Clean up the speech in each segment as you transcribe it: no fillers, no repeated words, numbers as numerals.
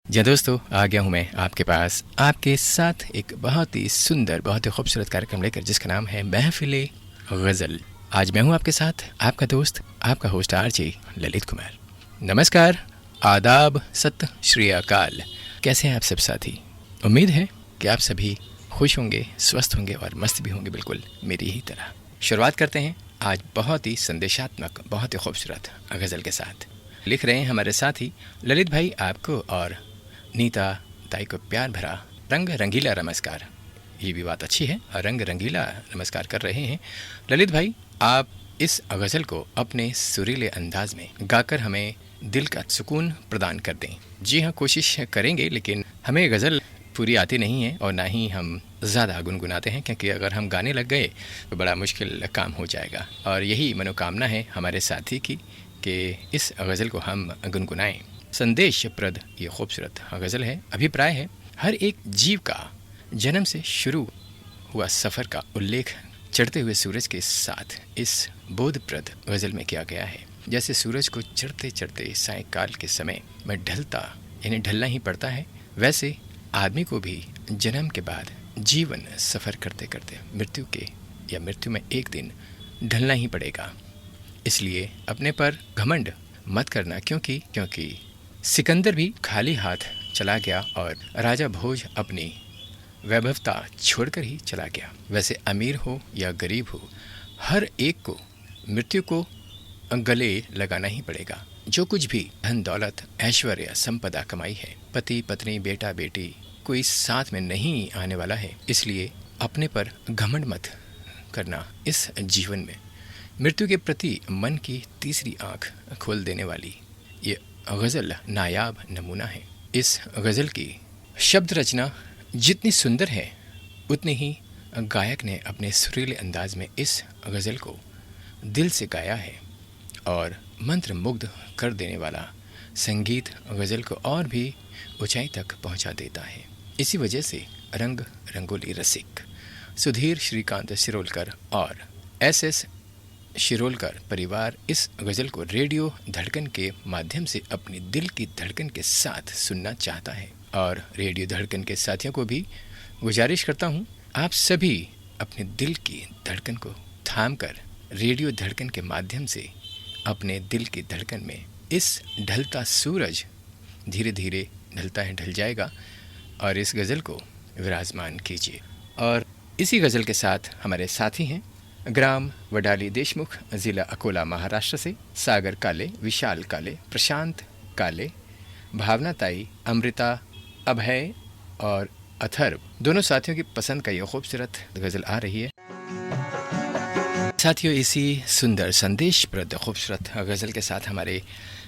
जी दोस्तों, आ गया हूँ मैं आपके पास आपके साथ एक बहुत ही सुंदर, बहुत ही खूबसूरत कार्यक्रम लेकर, जिसका नाम है महफिले गज़ल। आज मैं हूँ आपके साथ आपका दोस्त, आपका होस्ट आरजे ललित कुमार। नमस्कार, आदाब, सत श्री अकाल। कैसे हैं आप सब साथी? उम्मीद है कि आप सभी खुश होंगे, स्वस्थ होंगे और मस्त भी होंगे, बिल्कुल मेरी ही तरह। शुरुआत करते हैं आज बहुत ही संदेशात्मक, बहुत ही खूबसूरत गज़ल के साथ। लिख रहे हैं हमारे साथी ललित भाई आपको और नीता ताई को प्यार भरा रंग रंगीला नमस्कार। ये भी बात अच्छी है, रंग रंगीला नमस्कार कर रहे हैं ललित भाई। आप इस गज़ल को अपने सुरीले अंदाज में गाकर हमें दिल का सुकून प्रदान कर दें। जी हाँ, कोशिश करेंगे, लेकिन हमें गज़ल पूरी आती नहीं है और ना ही हम ज़्यादा गुनगुनाते हैं, क्योंकि अगर हम गाने लग गए तो बड़ा मुश्किल काम हो जाएगा। और यही मनोकामना है हमारे साथी की कि इस गज़ल को हम गुनगुनाएं। संदेशप्रद ये खूबसूरत गज़ल है। अभिप्राय है, हर एक जीव का जन्म से शुरू हुआ सफ़र का उल्लेख चढ़ते हुए सूरज के साथ इस बोधप्रद गज़ल में किया गया है। जैसे सूरज को चढ़ते चढ़ते सायंकाल के समय में ढलता, यानी ढलना ही पड़ता है, वैसे आदमी को भी जन्म के बाद जीवन सफ़र करते करते मृत्यु में एक दिन ढलना ही पड़ेगा। इसलिए अपने पर घमंड मत करना, क्योंकि सिकंदर भी खाली हाथ चला गया और राजा भोज अपनी वैभवता छोड़कर ही चला गया। वैसे अमीर हो या गरीब हो, हर एक को मृत्यु को गले लगाना ही पड़ेगा। जो कुछ भी धन दौलत ऐश्वर्य संपदा कमाई है, पति पत्नी बेटा बेटी कोई साथ में नहीं आने वाला है। इसलिए अपने पर घमंड मत करना। इस जीवन में मृत्यु के प्रति मन की तीसरी आंख खोल देने वाली ये गज़ल नायाब नमूना है। इस गज़ल की शब्द रचना जितनी सुंदर है, उतनी ही गायक ने अपने सुरीले अंदाज में इस गज़ल को दिल से गाया है और मंत्रमुग्ध कर देने वाला संगीत गज़ल को और भी ऊंचाई तक पहुंचा देता है। इसी वजह से रंग रंगोली रसिक सुधीर श्रीकांत शिरोलकर और एस शिरोलकर परिवार इस गज़ल को रेडियो धड़कन के माध्यम से अपनी दिल की धड़कन के साथ सुनना चाहता है। और रेडियो धड़कन के साथियों को भी गुजारिश करता हूँ, आप सभी अपने दिल की धड़कन को थामकर रेडियो धड़कन के माध्यम से अपने दिल की धड़कन में इस ढलता सूरज धीरे धीरे ढलता है, ढल जाएगा, और इस गज़ल को विराजमान कीजिए। और इसी गज़ल के साथ हमारे साथी हैं ग्राम वडाली देशमुख, ज़िला अकोला, महाराष्ट्र से सागर काले, विशाल काले, प्रशांत काले, भावना ताई, अमृता, अभय और अथर्व। दोनों साथियों की पसंद का ये खूबसूरत गज़ल आ रही है। साथियों, इसी सुंदर संदेशप्रद खूबसूरत गज़ल के साथ हमारे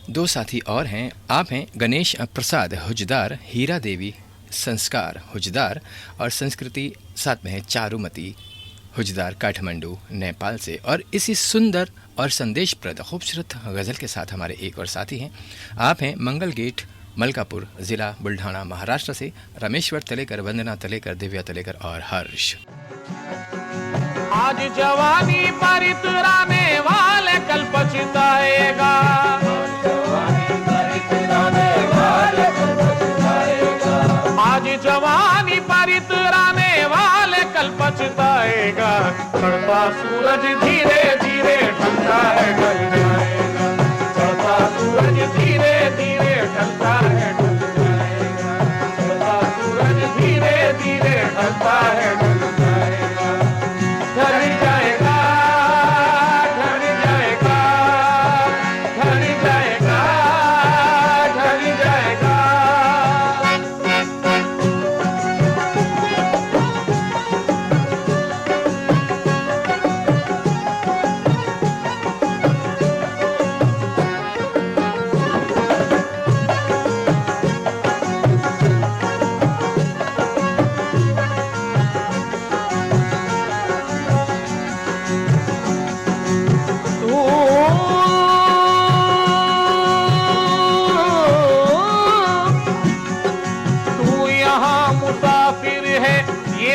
दो साथी और हैं। आप हैं गणेश प्रसाद हुजदार, हीरा देवी संस्कार हुजदार और संस्कृति साथ में है चारुमती हुजदार, काठमांडू, नेपाल से। और इसी सुंदर और संदेशप्रद खूबसूरत गज़ल के साथ हमारे एक और साथी हैं। आप हैं मंगल गेट, मलकापुर, ज़िला बुल्ढाना, महाराष्ट्र से रामेश्वर तलेकर, वंदना तलेकर, दिव्या तलेकर और हर्ष। आज जवानी पर इतराने वाले कल पछताएगा, आज जवानी पर इतराने वाले कल पछताएगा। चढ़ता सूरज धीरे धीरे ढलता है, ढल जाएगा। चढ़ता सूरज धीरे धीरे ढलता है, ढल जाएगा। चढ़ता सूरज धीरे धीरे ढलता है, ढल जाएगा। ढल जाएगा, ढल जाएगा, ढल जाएगा, ढल जाएगा।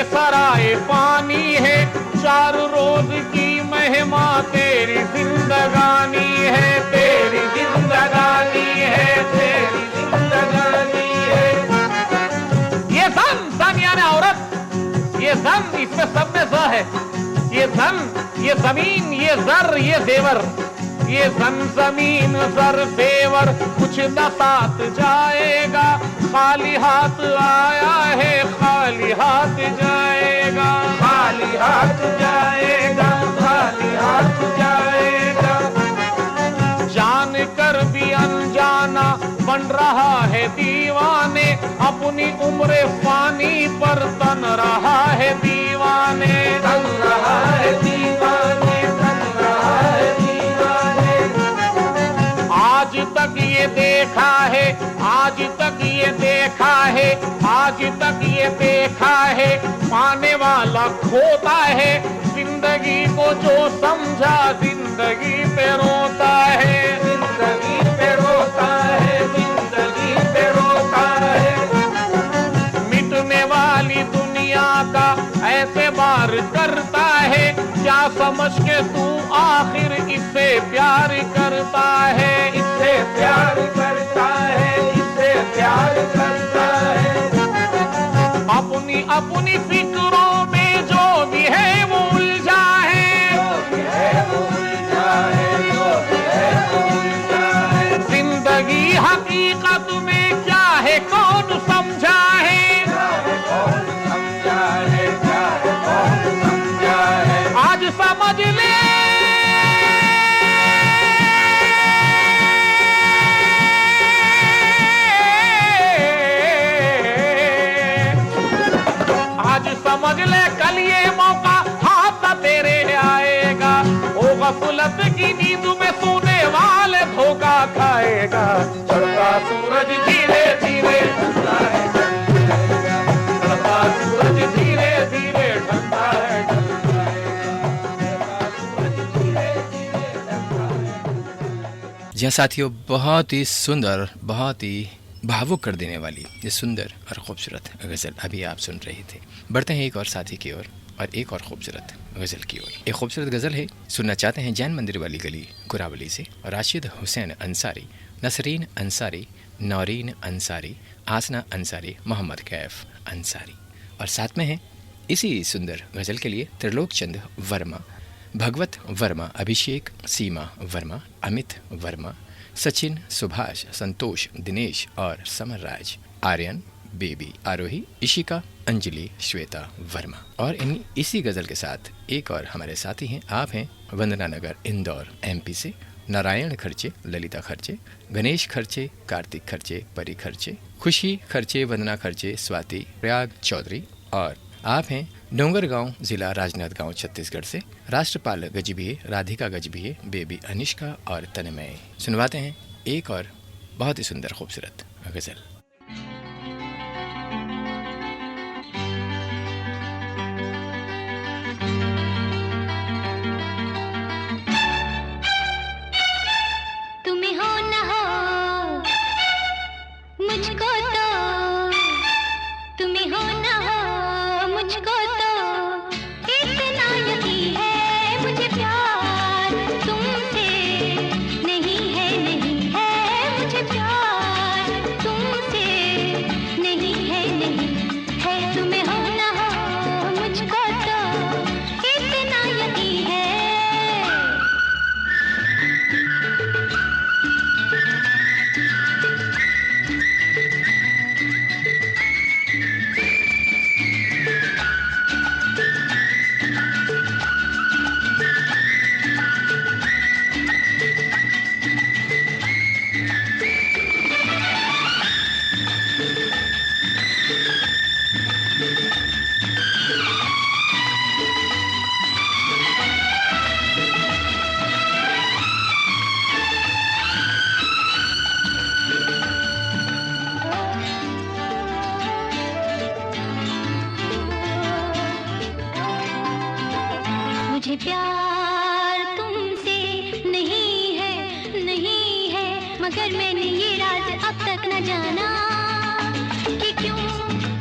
सराय पानी है, चार रोज की महिमा तेरी जिंदगानी है, तेरी जिंदगानी है, तेरी जिंदगानी है। है। ये धन, ये जमीन, ये जर, ये जेवर, ये धन जमीन जर जेवर कुछ न साथ जाएगा। खाली हाथ आया है, खाली हाथ जाएगा, खाली हाथ जाएगा, खाली हाथ जाएगा। जान कर भी अनजाना बन रहा है दीवाने, अपनी उम्र फानी पर तन रहा है दीवाने, तन रहा है दीवाने, तन रहा है दीवाने। आज तक ये देखा है, आज तक ये देखा है, आज तक ये देखा है, पाने वाला खोता है। जिंदगी को जो समझा जिंदगी पे रोता है, जिंदगी पे रोता है, जिंदगी पे रोता है। मिटने वाली दुनिया का ऐसे बार करता है, क्या समझ के तू आखिर इससे प्यार करता है, इससे प्यार करता है, इससे प्यार करता है। अपनी अपनी फिक्रों में जो भी है वो उलझा है, जो भी है वो उलझा है, जो भी है वो उलझा है। जिंदगी हकीकत में क्या है कौन समझा है, क्या है कौन समझा है, क्या है कौन समझा है। आज समझ ले समझ ले कल ये मौका हाथ तेरे आएगा। ओ गफलत की नींद में सोने वाले धोखा खाएगा। चढ़ता सूरज धीरे धीरे ढलता है, चढ़ता सूरज धीरे धीरे ढलता है, जी साथियों, बहुत ही सुंदर, बहुत ही भावुक कर देने वाली ये सुंदर और खूबसूरत गज़ल अभी आप सुन रहे थे। बढ़ते हैं एक और साथी की ओर और एक और खूबसूरत गज़ल की ओर। एक खूबसूरत गज़ल है, सुनना चाहते हैं जैन मंदिर वाली गली कुरावली से राशिद हुसैन अंसारी, नसरीन अंसारी, नौरीन अंसारी, आसना अंसारी, मोहम्मद कैफ अंसारी। और साथ में है इसी सुंदर गज़ल के लिए त्रिलोक चंद वर्मा, भगवत वर्मा, अभिषेक, सीमा वर्मा, अमित वर्मा, सचिन, सुभाष, संतोष, दिनेश और समर राज, आर्यन, बेबी, आरोही, इशिका, अंजलि, श्वेता वर्मा। और इसी गज़ल के साथ एक और हमारे साथी हैं, आप हैं वंदना नगर इंदौर MP से नारायण खर्चे, ललिता खर्चे, गणेश खर्चे, कार्तिक खर्चे, परी खर्चे, खुशी खर्चे, वंदना खर्चे, स्वाति, प्रयाग चौधरी। और आप हैं डोंगरगांव, जिला राजनांदगांव, छत्तीसगढ़ से राष्ट्रपाल गजबिये, राधिका गजबिये, बेबी अनिष्का और तन्मय। सुनवाते हैं एक और बहुत ही सुंदर खूबसूरत गज़ल। मुझे प्यार तुमसे नहीं है, नहीं है, मगर मैंने ये राज अब तक न जाना कि क्यों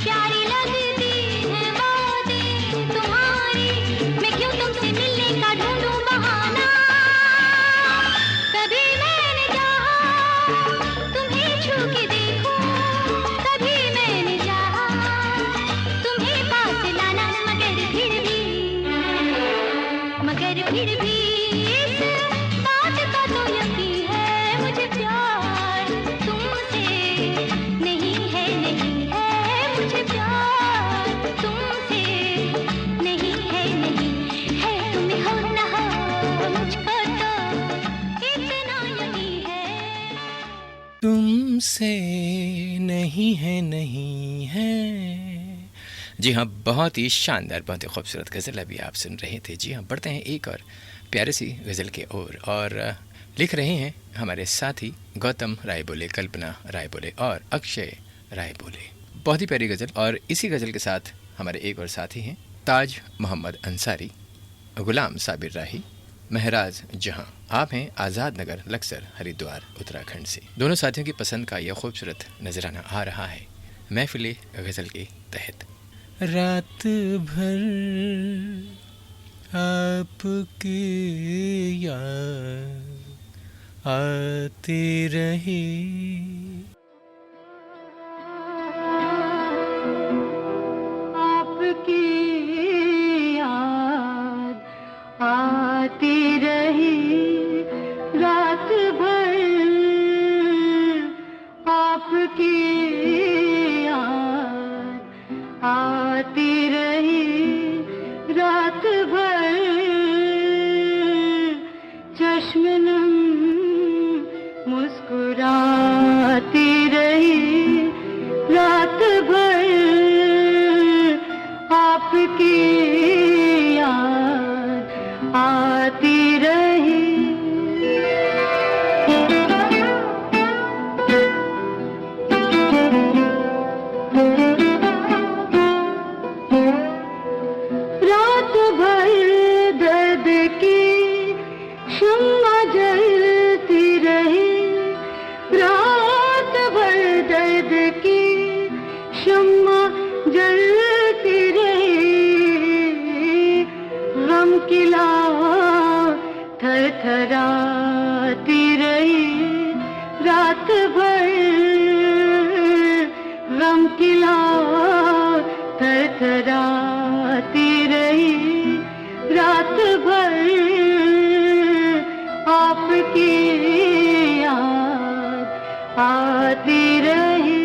प्यारी लगती है बातें तुम्हारी। मैं क्यों तुमसे मिलने का ढूंढूं बहाना। कभी मैंने चाहा तुम्हें छू के देखूं, कभी मैंने चाहा तुम्हें पास लाना, मगर फिर भी तुमसे नहीं है नहीं है। जी हाँ, बहुत ही शानदार, बहुत ही खूबसूरत गज़ल अभी आप सुन रहे थे। जी हाँ, बढ़ते हैं एक और प्यारे सी गज़ल के और लिख रहे हैं हमारे साथी गौतम राय बोले, कल्पना राय बोले और अक्षय राय बोले। बहुत ही प्यारी गज़ल। और इसी गज़ल के साथ हमारे एक और साथी हैं ताज मोहम्मद अंसारी, गुलाम साबिर राही, महराज जहां। आप हैं आज़ाद नगर लक्सर हरिद्वार उत्तराखंड से। दोनों साथियों की पसंद का यह खूबसूरत नजराना आ रहा है महफिले गज़ल के तहत। रात भर आपके याद आते रहे, आपकी याद आती रही रात भर, आपकी याद आती रही रात भर, चश्म नम मुस्कुराती रही रात भर, आपकी याद आती रही। रात भर दर्द की शम्मा जलती रही, रात भर दर्द की शम्मा जलती रही, गम की लावा थरथराती रही रात भर, गम की लावा थरथराती रही रात भर, आपकी याद आती रही।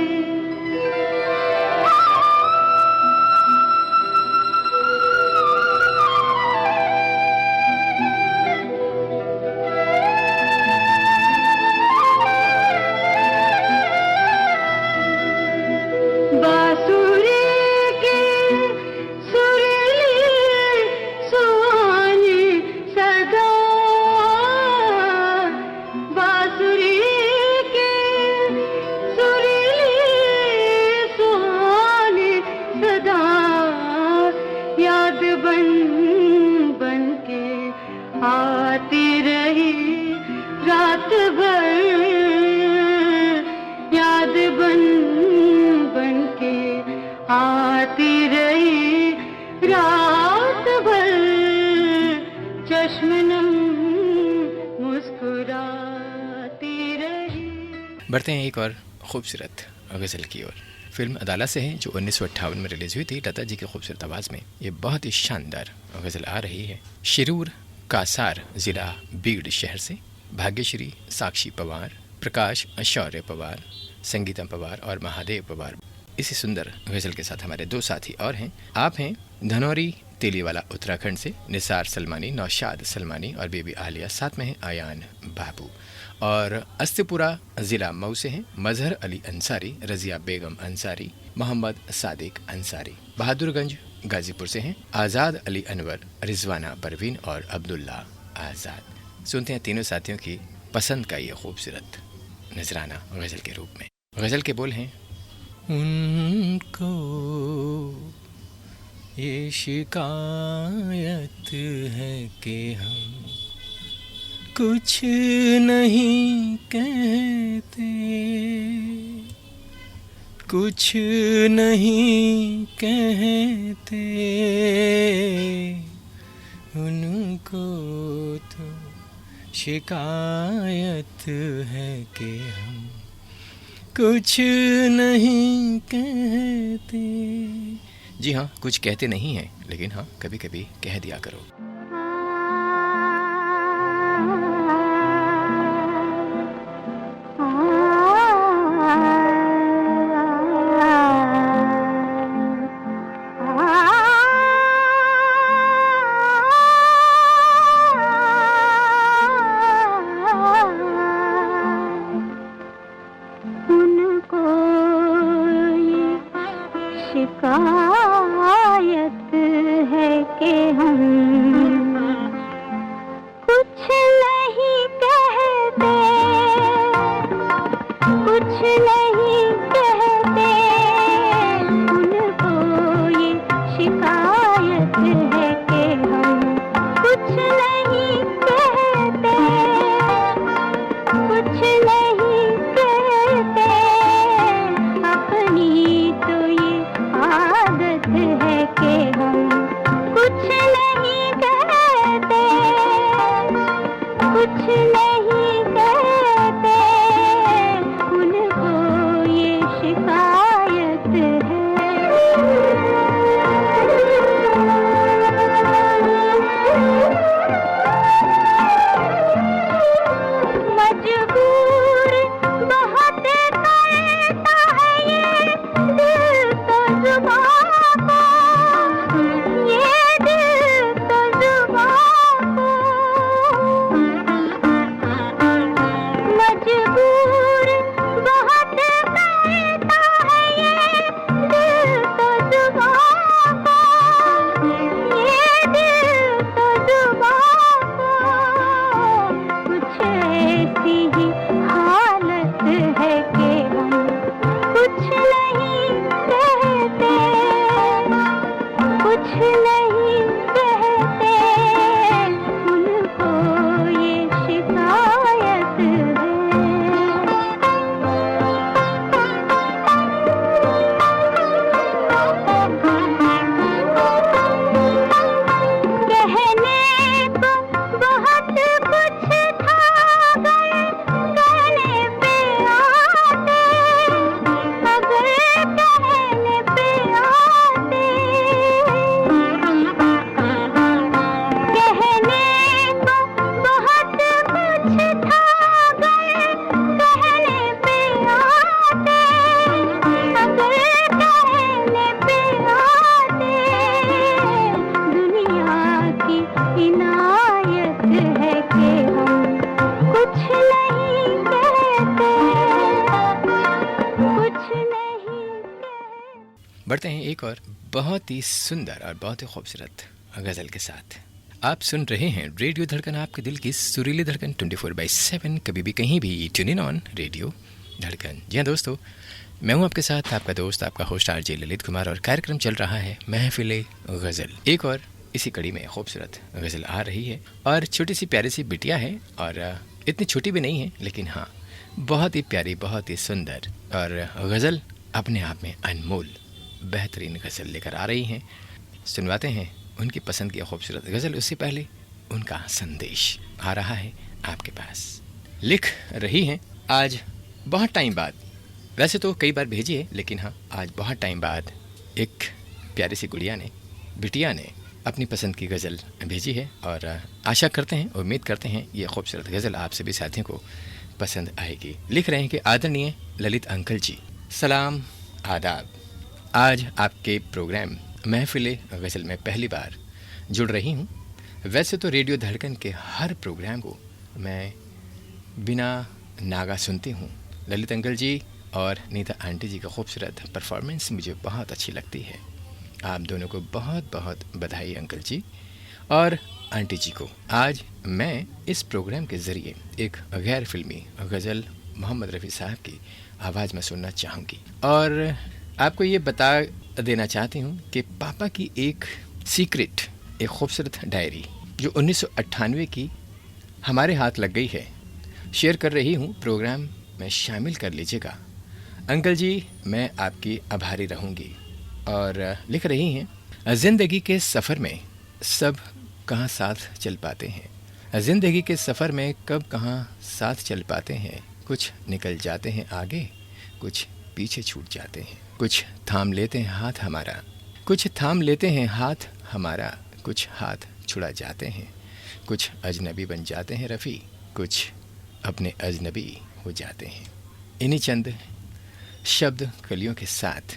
आती रही रात भर, याद बन बन के आती रही रात भर, चश्म नम मुस्कुराती रही। बढ़ते हैं एक और खूबसूरत गज़ल की ओर। फिल्म अदालत से है जो 1958 में रिलीज हुई थी। लता जी की खूबसूरत आवाज़ में ये बहुत ही शानदार गज़ल आ रही है। शिरूर कासार जिला बीड़ शहर से भाग्यश्री साक्षी पवार, प्रकाश शौर्य पवार, संगीता पवार और महादेव पवार। इसी सुंदर गज़ल के साथ हमारे दो साथी और हैं। आप हैं धनौरी तेलीवाला उत्तराखंड से निसार सलमानी, नौशाद सलमानी और बेबी आलिया, साथ में हैं आयान बाबू। और अस्तिपुरा ज़िला मऊ से हैं मजहर अली अंसारी, रज़िया बेगम अंसारी, मोहम्मद सादिक अंसारी। बहादुरगंज गाजीपुर से हैं आज़ाद अली अनवर, रिजवाना परवीन और अब्दुल्ला आज़ाद। सुनते हैं तीनों साथियों की पसंद का ये खूबसूरत नजराना गज़ल के रूप में। गज़ल के बोल हैं, उनको ये शिकायत है कि हम कुछ नहीं कहते, कुछ नहीं कहते, उनको तो शिकायत है कि हम कुछ नहीं कहते। जी हाँ, कुछ कहते नहीं हैं, लेकिन हाँ कभी कभी कह दिया करो। उन शिकायत है कि हम कुछ नहीं कहते, कुछ नहीं कहते, उनको ये शिकायत है कि हम कुछ नहीं कहते, कुछ नहीं कहते, अपनी तो ये आदत है कि हम कुछ नहीं कहते, कुछ नहीं कहते, उनको ये शिकायत है। मजबूर बहुत करता है ये दिल तो जुबां को, ये दिल तो जुबां को, मजबूर बहुत करता है ये दिल तो जुबां को, ये दिल तो जुबां को, कुछ ऐसी ही हालत है कि हम कुछ नहीं कहते, कुछ नहीं कहते, उनको ये शिकायत है। कहने को बहुत कुछ था अगर कहने पे आते, अगर कहने पे आते, कहने को बहुत कुछ था अगर कहने पे आते, अगर कहने पे आते, दुनिया की इनायत है कि हम कुछ नहीं कहते, कुछ नहीं कहते। बढ़ते हैं एक और बहुत ही सुंदर और बहुत ही खूबसूरत गज़ल के साथ। आप सुन रहे हैं रेडियो धड़कन, आपके दिल की सुरीली धड़कन 24/7, कभी भी कहीं भी ट्यून इन ऑन रेडियो धड़कन। जी हाँ दोस्तों, मैं हूं आपके साथ आपका दोस्त, आपका होस्ट आरजे ललित कुमार, और कार्यक्रम चल रहा है महफिले गज़ल। एक और इसी कड़ी में खूबसूरत गज़ल आ रही है, और छोटी सी प्यारी सी बिटिया है, और इतनी छोटी भी नहीं है, लेकिन हाँ बहुत ही प्यारी, बहुत ही सुंदर, और गज़ल अपने आप में अनमोल बेहतरीन गज़ल लेकर आ रही हैं। सुनवाते हैं उनकी पसंद की खूबसूरत गज़ल। उससे पहले उनका संदेश आ रहा है आपके पास। लिख रही हैं आज बहुत टाइम बाद, वैसे तो कई बार भेजी है, लेकिन हाँ आज बहुत टाइम बाद एक प्यारी सी गुड़िया ने, बिटिया ने अपनी पसंद की गज़ल भेजी है, और आशा करते हैं, उम्मीद करते हैं ये खूबसूरत गज़ल आप सभी साथियों को पसंद आएगी। लिख रहे हैं कि आदरणीय ललित अंकल जी, सलाम आदाब। आज आपके प्रोग्राम महफिले गज़ल में पहली बार जुड़ रही हूँ। वैसे तो रेडियो धड़कन के हर प्रोग्राम को मैं बिना नागा सुनती हूँ। ललित अंकल जी और नीता आंटी जी का खूबसूरत परफॉर्मेंस मुझे बहुत अच्छी लगती है। आप दोनों को बहुत बहुत बधाई अंकल जी और आंटी जी को। आज मैं इस प्रोग्राम के ज़रिए एक गैर फिल्मी गज़ल मोहम्मद रफ़ी साहब की आवाज़ में सुनना चाहूँगी, और आपको ये बता देना चाहती हूँ कि पापा की एक सीक्रेट, एक खूबसूरत डायरी जो 1998 की हमारे हाथ लग गई है, शेयर कर रही हूँ, प्रोग्राम में शामिल कर लीजिएगा। अंकल जी मैं आपकी आभारी रहूँगी। और लिख रही हैं, ज़िंदगी के सफ़र में सब कहाँ साथ चल पाते हैं, ज़िंदगी के सफ़र में कब कहाँ साथ चल पाते हैं, कुछ निकल जाते हैं आगे, कुछ पीछे छूट जाते हैं, कुछ थाम लेते हैं हाथ हमारा, कुछ थाम लेते हैं हाथ हमारा, कुछ हाथ छुड़ा जाते हैं, कुछ अजनबी बन जाते हैं रफ़ी, कुछ अपने अजनबी हो जाते हैं। इन्हीं चंद शब्द कलियों के साथ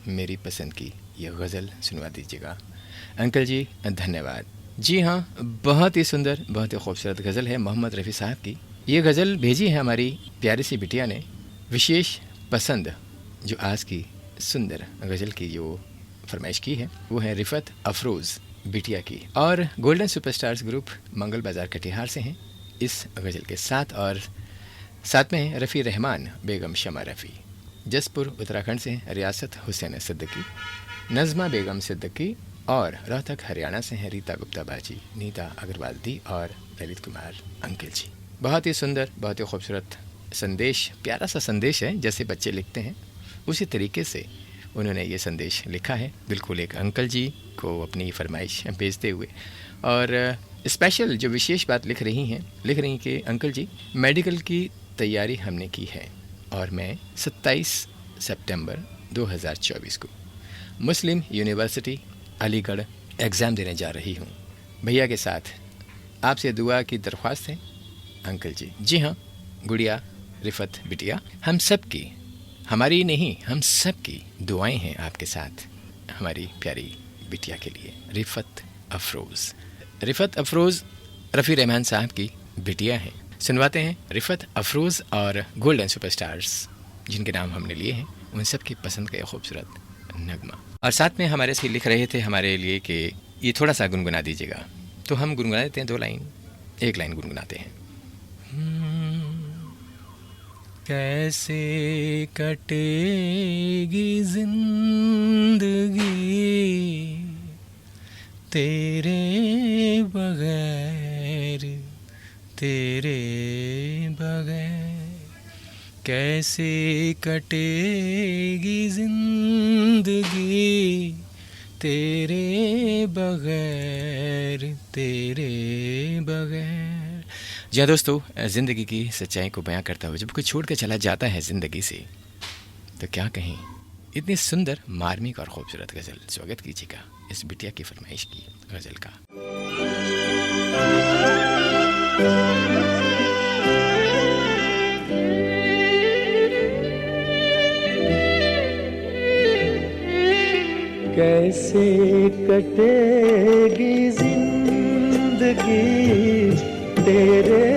मेरी पसंद की यह गज़ल सुनवा दीजिएगा। अंकल जी धन्यवाद। जी हाँ, बहुत ही सुंदर, बहुत ही खूबसूरत गज़ल है मोहम्मद रफ़ी साहब की। ये गज़ल भेजी है हमारी प्यारी सी बिटिया ने। विशेष पसंद जो आज की सुंदर गज़ल की जो फरमाइश की है वो है रिफत अफरोज़ बिटिया की, और गोल्डन सुपरस्टार्स ग्रुप मंगल बाज़ार कटिहार से हैं इस गज़ल के साथ। और साथ में हैं रफ़ी रहमान, बेगम शमा रफ़ी, जसपुर उत्तराखंड से रियासत हुसैन सिद्दीकी, नज़मा बेगम सिद्दीकी, और रोहतक हरियाणा से हैं रीता गुप्ता बाजी, नीता अग्रवाल दी और ललित कुमार अंकिल जी। बहुत ही सुंदर, बहुत ही खूबसूरत संदेश, प्यारा सा संदेश है, जैसे बच्चे लिखते हैं उसी तरीके से उन्होंने ये संदेश लिखा है, बिल्कुल एक अंकल जी को अपनी फरमाइश भेजते हुए। और स्पेशल जो विशेष बात लिख रही कि अंकल जी, मेडिकल की तैयारी हमने की है और मैं 27 सितंबर 2024 को मुस्लिम यूनिवर्सिटी अलीगढ़ एग्ज़ाम देने जा रही हूँ। भैया के साथ आपसे दुआ की दरख्वास्त है अंकल जी। जी हाँ गुड़िया रिफत बिटिया, हम सब की, हमारी नहीं हम सब की दुआएं हैं आपके साथ हमारी प्यारी बिटिया के लिए। रिफत अफरोज़, रिफत अफरोज़ रफ़ी रहमान साहब की बिटिया हैं। सुनवाते हैं रिफत अफरोज़ और गोल्डन सुपरस्टार्स जिनके नाम हमने लिए हैं, उन सब की पसंद का खूबसूरत नगमा। और साथ में हमारे से लिख रहे थे हमारे लिए कि ये थोड़ा सा गुनगुना दीजिएगा, तो हम गुनगुना देते हैं 2 लाइन, 1 लाइन गुनगुनाते हैं। कैसे कटेगी जिंदगी तेरे बगैर, तेरे बगैर, कैसे कटेगी जिंदगी तेरे बगैर, तेरे बगैर। जी हाँ दोस्तों, ज़िंदगी की सच्चाई को बयां करता हुआ जब कोई छोड़ कर चला जाता है ज़िंदगी से, तो क्या कहें, इतनी सुंदर, मार्मिक और ख़ूबसूरत गज़ल। स्वागत कीजिएगा इस बिटिया की फरमाइश की गज़ल का। कैसे कटेगी जिंदगी तेरे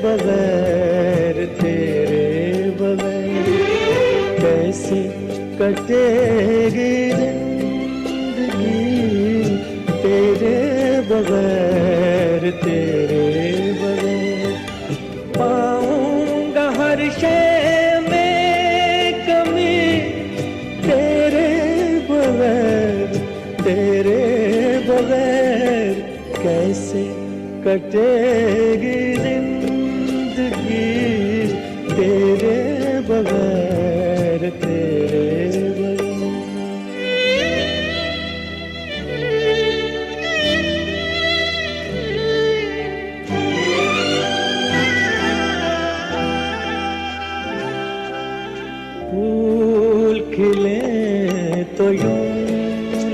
बगैर, तेरे बगैर, कैसे कटेगी जिंदगी तेरे बगैर, तेरे बगैर। पाऊंगा हर शय में कमी तेरे बगैर, तेरे बगैर, कैसे कटेगी जिंदगी तेरे बगैर, तेरे बगैर। फूल खिले तो यूं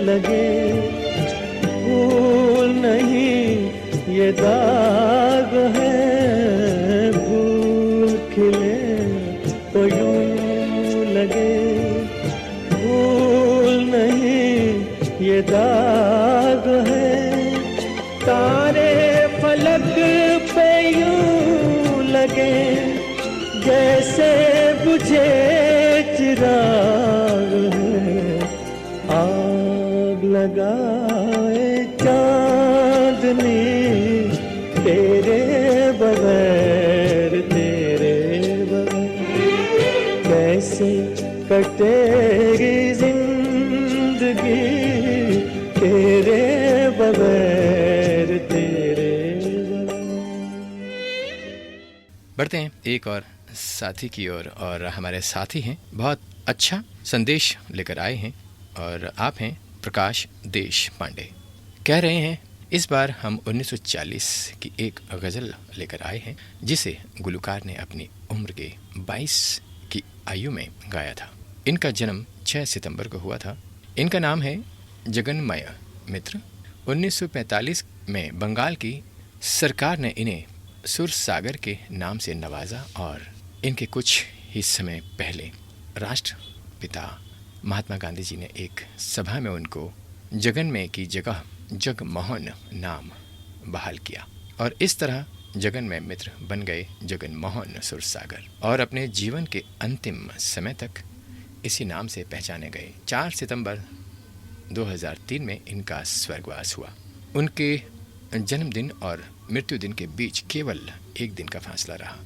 लगे फूल नहीं ये दाग है, फूल खिले तो यूं लगे फूल नहीं ये दाग है। तारे फलक पे यूं लगे जैसे बुझे चिराग है। आग लगाए चांदनी तेरे बगैर, तेरे बगैर, कैसे कटेगी जिंदगी तेरे बगैर, तेरे बगैर। बढ़ते हैं एक और साथी की ओर, और हमारे साथी हैं, बहुत अच्छा संदेश लेकर आए हैं, और आप हैं प्रकाश देश पांडे। कह रहे हैं इस बार हम 1940 की एक गज़ल लेकर आए हैं जिसे गुलकार ने अपनी उम्र के 22 की आयु में गाया था। इनका जन्म 6 सितंबर को हुआ था। इनका नाम है जगन्मय मित्र। 1945 में बंगाल की सरकार ने इन्हें सुरसागर के नाम से नवाजा, और इनके कुछ ही समय पहले राष्ट्रपिता महात्मा गांधी जी ने एक सभा में उनको जगन्मय की जगह जगमोहन नाम बहाल किया, और इस तरह जगन्मय मित्र बन गए जगनमोहन सुरसागर। और अपने जीवन के अंतिम समय तक इसी नाम से पहचाने गए। 4 सितंबर 2003 में इनका स्वर्गवास हुआ। उनके जन्मदिन और मृत्यु दिन के बीच केवल एक दिन का फासला रहा।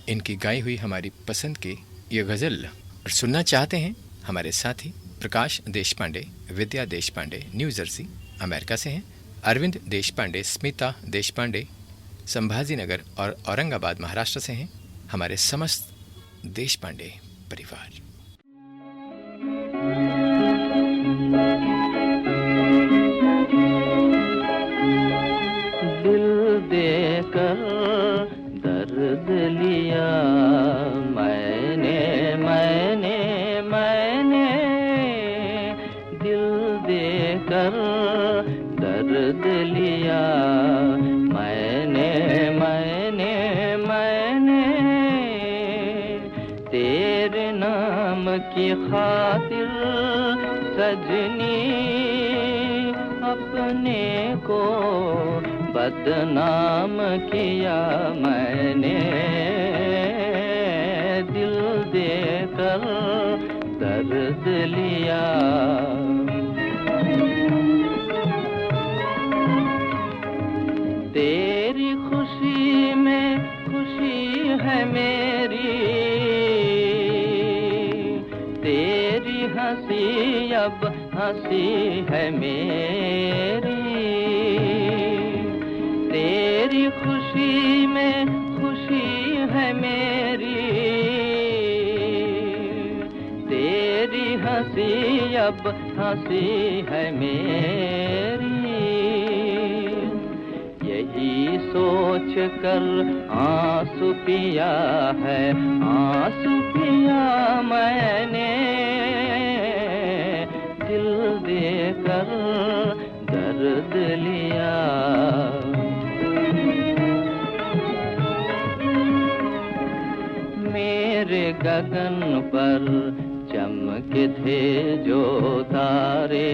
इनकी गाई हुई हमारी पसंद की ये गज़ल सुनना चाहते हैं हमारे साथी प्रकाश देशपांडे, विद्या देशपांडे न्यू जर्सी अमेरिका से हैं, अरविंद देशपांडे, स्मिता देशपांडे संभाजी नगर और औरंगाबाद महाराष्ट्र से हैं, हमारे समस्त देशपांडे परिवार। दिल देकर दर्द लिया मैंने दिल देकर दर्द लिया मैंने तेरे नाम की खातिर सजनी अपने को बदनाम किया मैंने दिल देकर दर्द लिया। तेरी खुशी में खुशी है मेरी, तेरी हंसी अब हंसी है मेरी, तेरी खुशी में खुशी है मेरी, तेरी हंसी अब हंसी है मेरी। यही सोच कर आंसू पिया है, आंसू पिया मैंने दिल देकर दर्द लिया। मेरे गगन पर चमके थे जो तारे,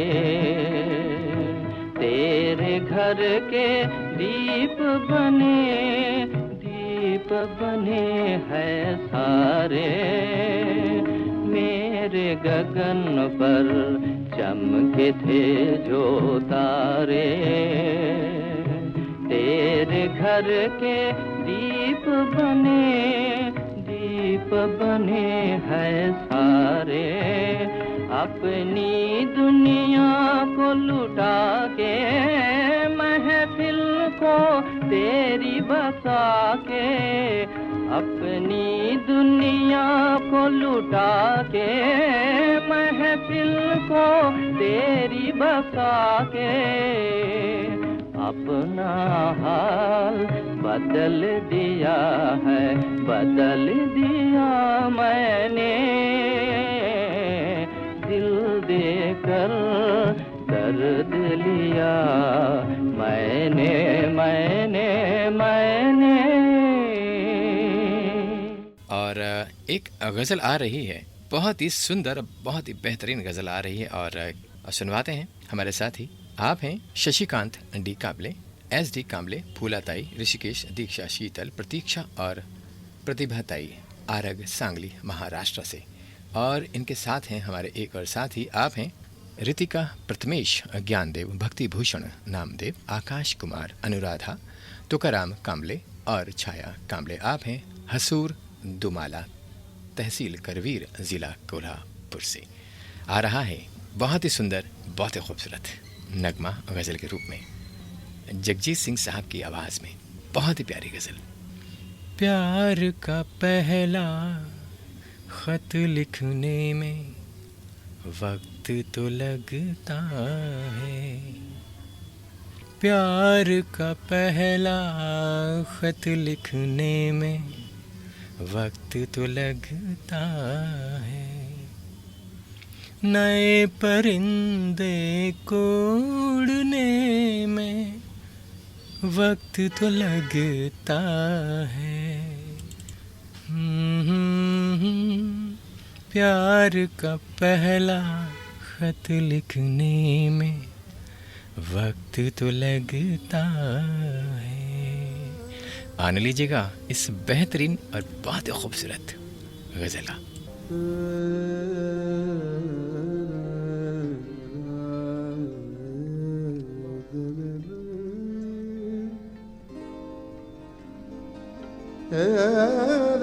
तेरे घर के दीप बने हैं सारे। मेरे गगन पर चमके थे जो तारे, तेरे घर के दीप बने हैं सारे। अपनी दुनिया को लुटा के महफिल को तेरी बसा के, अपनी दुनिया को लुटा के महफिल को तेरी बसा के, अपना हाल बदल दिया है, बदल दिया मैंने दिल देकर दर्द लिया मैंने। और एक गज़ल आ रही है, बहुत ही सुंदर, बहुत ही बेहतरीन गज़ल आ रही है और सुनवाते हैं हमारे साथी। आप हैं शशिकांत डी काबले, एस डी कांबले, फूलाताई, ऋषिकेश, दीक्षा, शीतल, प्रतीक्षा और प्रतिभाताई आरग, सांगली, महाराष्ट्र से। और इनके साथ हैं हमारे एक और साथी, आप हैं रितिका, प्रथमेश, ज्ञानदेव, भक्ति भूषण, नामदेव, आकाश कुमार, अनुराधा, तुकाराम कांबले और छाया कांबले। आप हैं हसूर दुमाला, तहसील करवीर, जिला कोल्हापुर से। आ रहा है बहुत ही सुंदर, बहुत ही खूबसूरत नगमा गज़ल के रूप में जगजीत सिंह साहब की आवाज़ में, बहुत ही प्यारी गज़ल। प्यार का पहला खत लिखने में वक्त तो लगता है, प्यार का पहला खत लिखने में वक्त तो लगता है, नए परिंदे को उड़ने में वक्त तो लगता है। प्यार का पहला खत लिखने में वक्त तो लगता है। आने लीजिएगा इस बेहतरीन और बहुत खूबसूरत गज़ल का। प्यार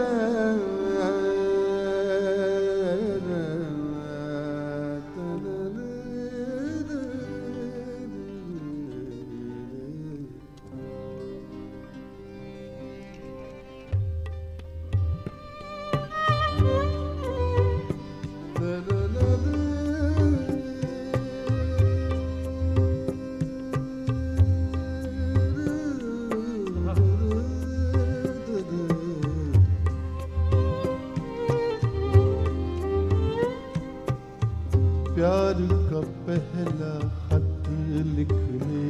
का पहला खत लिखने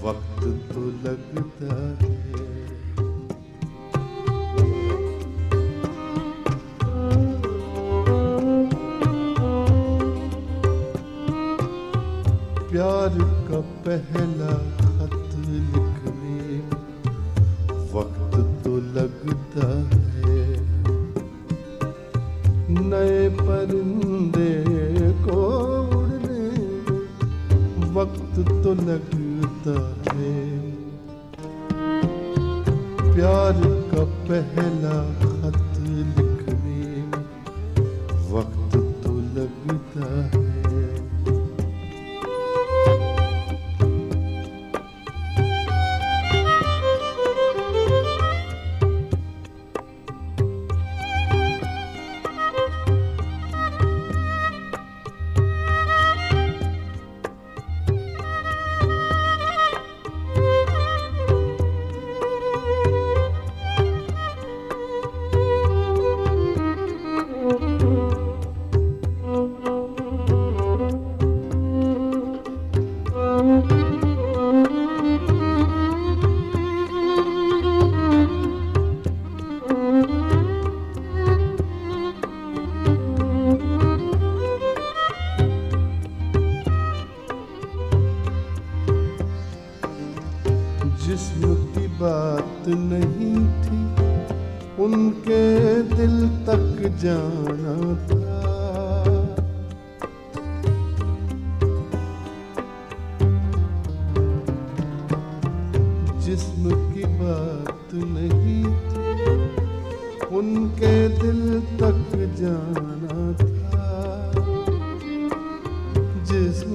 वक्त तो लगता है, प्यार का पहला खत लिखने वक्त तो लगता है, नए परिंदे को उड़ने वक्त तो लगता है, प्यार का पहला खत लिखने वक्त तो लगता है। जिस्म की बात नहीं थी, उनके दिल तक जाना था, जिस्म की बात नहीं थी, उनके दिल तक जाना था, जिस्म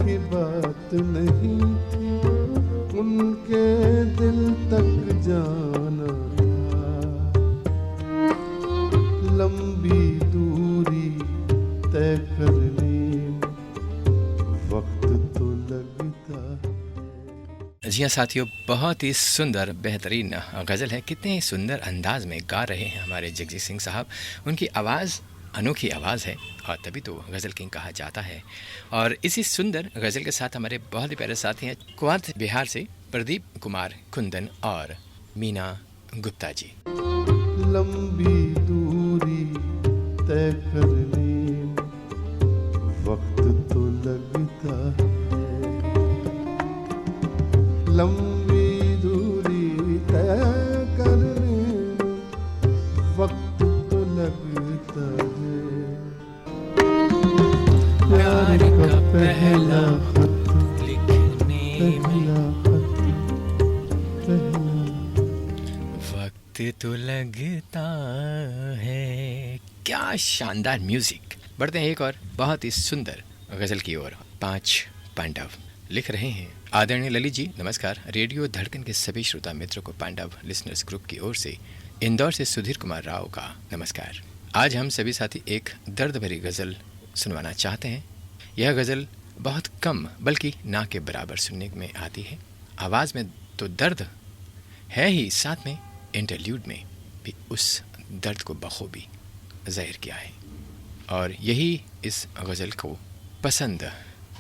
की बात नहीं थी, उनके दिल तक जाना था, लंबी दूरी तय करने वक्त तो लगता है। जी हाँ साथियों, बहुत ही सुंदर बेहतरीन गज़ल है। कितने सुंदर अंदाज में गा रहे हैं हमारे जगजीत सिंह साहब। उनकी आवाज़ अनोखी आवाज़ है और तभी तो गज़ल किंग कहा जाता है। और इसी सुंदर गज़ल के साथ हमारे बहुत ही प्यारे साथी हैं कुआत बिहार से प्रदीप कुमार कुंदन और मीना गुप्ता जी। लंबी दूरी तय करने वक्त तो लगता है, लंबी दूरी तय करने वक्त तो लगता है, प्यार का पहला खत लिखने वक्त तो लगता है। क्या शानदार म्यूजिक। बढ़ते हैं एक और बहुत ही सुंदर गज़ल की ओर। 5 पांडव लिख रहे हैं आदरणीय ललित जी। नमस्कार। रेडियो धड़कन के सभी श्रोता मित्रों को पांडव लिसनर्स ग्रुप की ओर से इंदौर से सुधीर कुमार राव का नमस्कार। आज हम सभी साथी एक दर्द भरी गज़ल सुनवाना चाहते हैं। यह गज़ल बहुत कम बल्कि ना के बराबर सुनने में आती है। आवाज़ में तो दर्द है ही, साथ में इंटरल्यूड में भी उस दर्द को बखूबी ज़ाहिर किया है और यही इस गज़ल को पसंद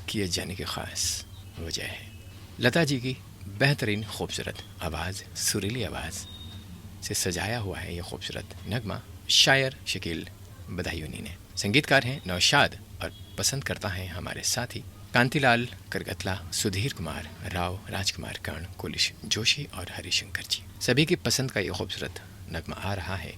किए जाने की ख़ास वजह है। लता जी की बेहतरीन खूबसूरत आवाज़, सुरीली आवाज़ से सजाया हुआ है यह खूबसूरत नगमा। शायर शकील बदायूनी ने, संगीतकार हैं नौशाद और पसंद करता है हमारे साथी कांतिलाल करगतला, सुधीर कुमार राव, राजकुमार कर्ण, कुलिश जोशी और हरिशंकर जी। सभी की पसंद का ये खूबसूरत नगमा आ रहा है।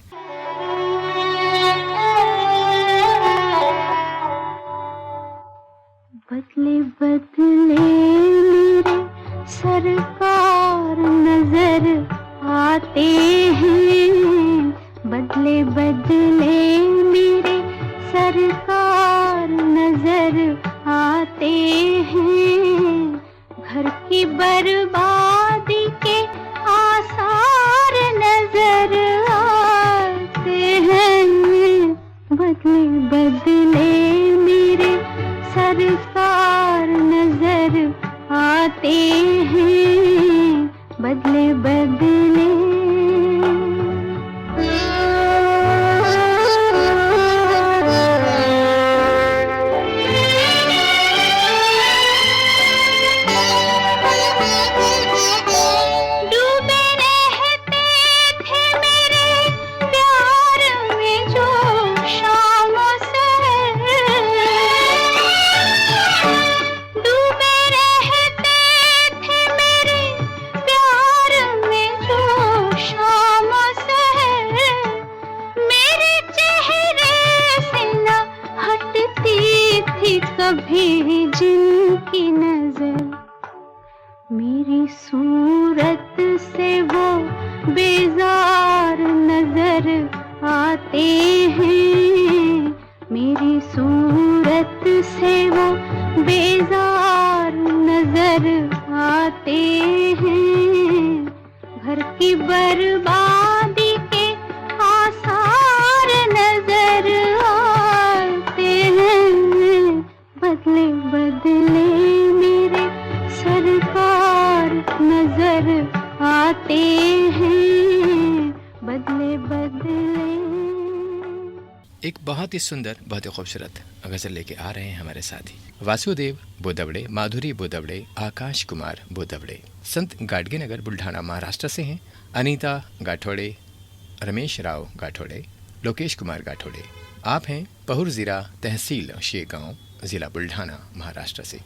बदले बदले मेरे सरकार नजर आते हैं, बदले बदले मेरे सरकार नजर आते हैं, घर की बर्बादी के आसार नजर आते हैं, बदले बदले मेरे सरकार नजर आते हैं, बदले बदले। कभी जिनकी नजर मेरी सूरत से वो बेजार नजर आते हैं, मेरी सूरत से वो बेजार नजर आते हैं, घर की बर्बादी के आसार नजर आते हैं, बदले बदले मेरे सरकार नजर आते हैं, बदले बदले। एक बहुत ही सुंदर, बहुत ही खूबसूरत गजल लेके आ रहे हैं हमारे साथी वासुदेव बोदवड़े, माधुरी बोदवड़े, आकाश कुमार बोदवड़े, संत गाडगे नगर बुल्ढाना महाराष्ट्र से हैं। अनीता गाठोड़े, रमेश राव गाठोड़े, लोकेश कुमार गाठोड़े। आप हैं पहुर ज़िला तहसील शेगांव, जिला बुल्ढाना महाराष्ट्र से।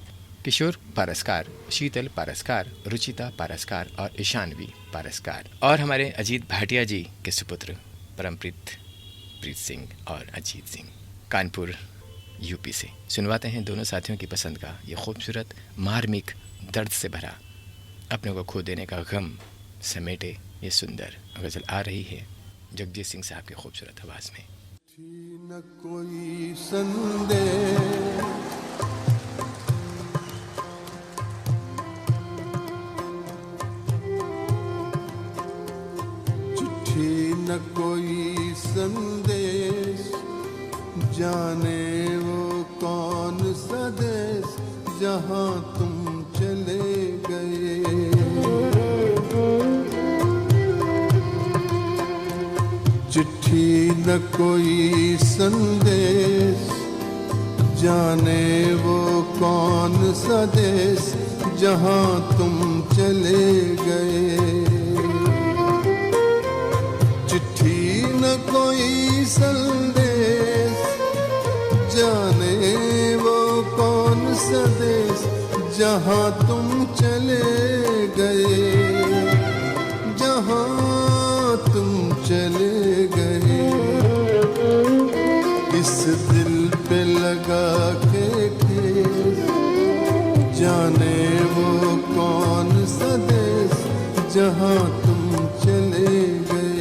किशोर पारस्कार, शीतल पारस्कार, रुचिता पारस्कार और ईशानवी पारस्कार। और हमारे अजीत भाटिया जी के सुपुत्र परमप्रीत प्रीत सिंह और अजीत सिंह, कानपुर यूपी से। सुनवाते हैं दोनों साथियों की पसंद का ये खूबसूरत, मार्मिक, दर्द से भरा, अपने को खो देने का गम समेटे ये सुंदर गजल आ रही है जगजीत सिंह साहब की खूबसूरत आवाज़ में। न कोई संदेह चिट्ठी, न कोई संदेश, जाने वो कौन सा देश जहाँ तुम चले गए। चिट्ठी न कोई संदेश, जाने वो कौन सा देश जहाँ तुम चले गए। चिट्ठी न कोई संदेश, जाने वो कौन सा देश जहाँ तुम चले गए, जहाँ तुम चले गए। इस दिल पे लगा के ठेस, जाने वो कौन सा देश जहाँ तुम चले गए।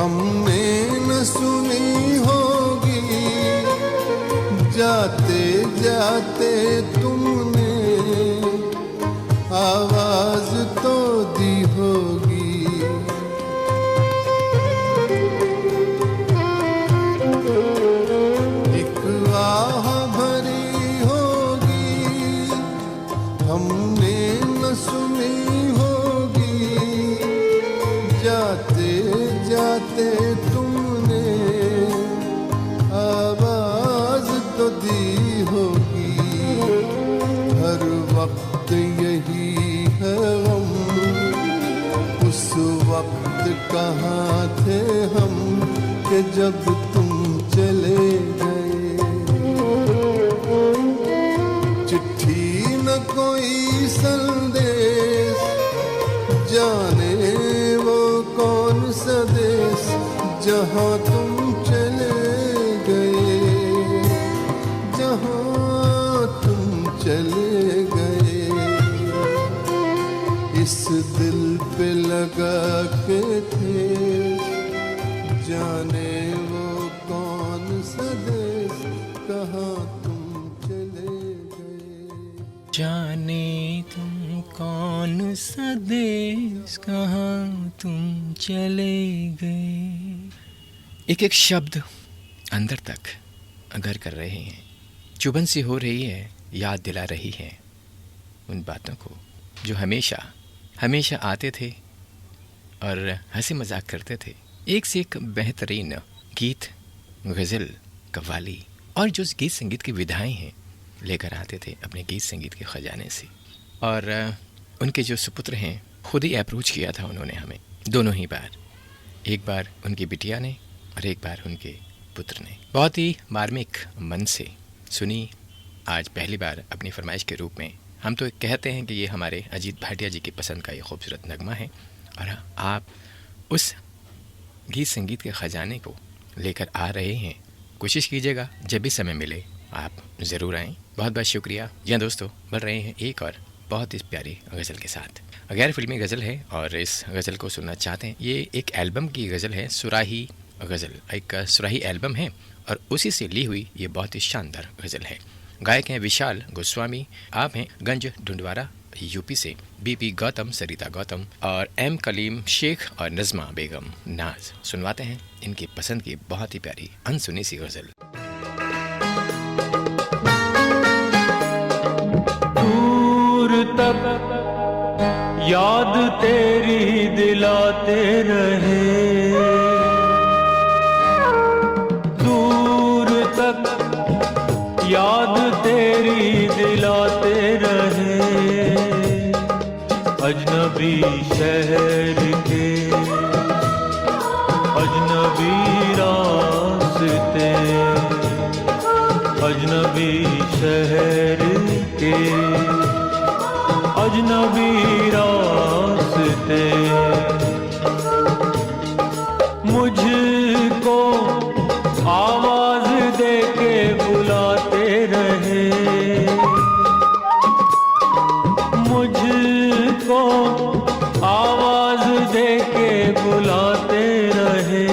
हमने न सुनी होगी, जाते जाते तुमने आवाज तो दी होगी। एक आह भरी होगी, हमने न सुनी होगी, जाते जाते तुमने आवाज तो दी होगी। हर वक्त यही है गम, उस वक्त कहाँ थे हम कि जब तुम चले गए। चिट्ठी न कोई संदेश, जाने वो कौन सा देश जहाँ तुम चले गए, जहाँ तुम चले गए। इस दिल पे लगा के थे, जाने वो कौन सा देश कहाँ तुम चले गए। जाने तुम कौन सा देश कहाँ तुम चले गए। एक एक शब्द अंदर तक अगर कर रहे हैं, चुभन सी हो रही है, याद दिला रही है उन बातों को जो हमेशा हमेशा आते थे और हंसी मजाक करते थे। एक से एक बेहतरीन गीत, गज़ल, कव्वाली और जो गीत संगीत की विधाएं हैं लेकर आते थे अपने गीत संगीत के ख़जाने से। और उनके जो सुपुत्र हैं, खुद ही अप्रोच किया था उन्होंने हमें दोनों ही बार, एक बार उनकी बिटिया ने और एक बार उनके पुत्र ने। बहुत ही मार्मिक मन से सुनी आज पहली बार अपनी फरमाइश के रूप में। हम तो कहते हैं कि ये हमारे अजीत भाटिया जी की पसंद का ये खूबसूरत नगमा है और आप उस गीत संगीत के ख़जाने को लेकर आ रहे हैं। कोशिश कीजिएगा जब भी समय मिले आप ज़रूर आएँ। बहुत बहुत शुक्रिया। जी हाँ दोस्तों, बढ़ रहे हैं एक और बहुत ही प्यारी गज़ल के साथ। गैर फिल्मी गज़ल है और इस गज़ल को सुनना चाहते हैं। ये एक एल्बम की गज़ल है, सुराही गज़ल, एक सुराही एल्बम है और उसी से ली हुई ये बहुत ही शानदार गज़ल है। गायक हैं विशाल गोस्वामी, आप हैं गंज ढूंढवारा यूपी से, बीपी गौतम, सरिता गौतम और एम कलीम शेख और नज़मा बेगम नाज। सुनवाते हैं इनकी पसंद की बहुत ही प्यारी अनसुनी सी गज़ल। दूर तक याद तेरी दिलाते रहे, दूर तक याद तेरी दिलाते रहे, अजनबी शहर के अजनबी रास्ते, अजनबी शहर के अजनबी रास्ते, मुझको आवाज दे के बुलाते रहे, मुझको आवाज दे के बुलाते रहे,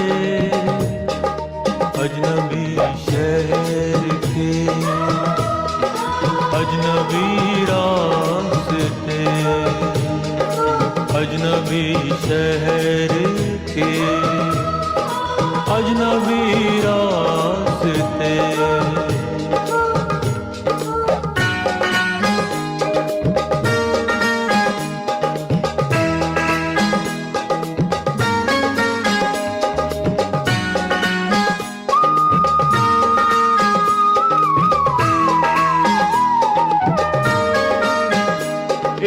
अजनबी शहर के अजनबी रास्ते, अजनबी शहर के अजनबी रास्ते।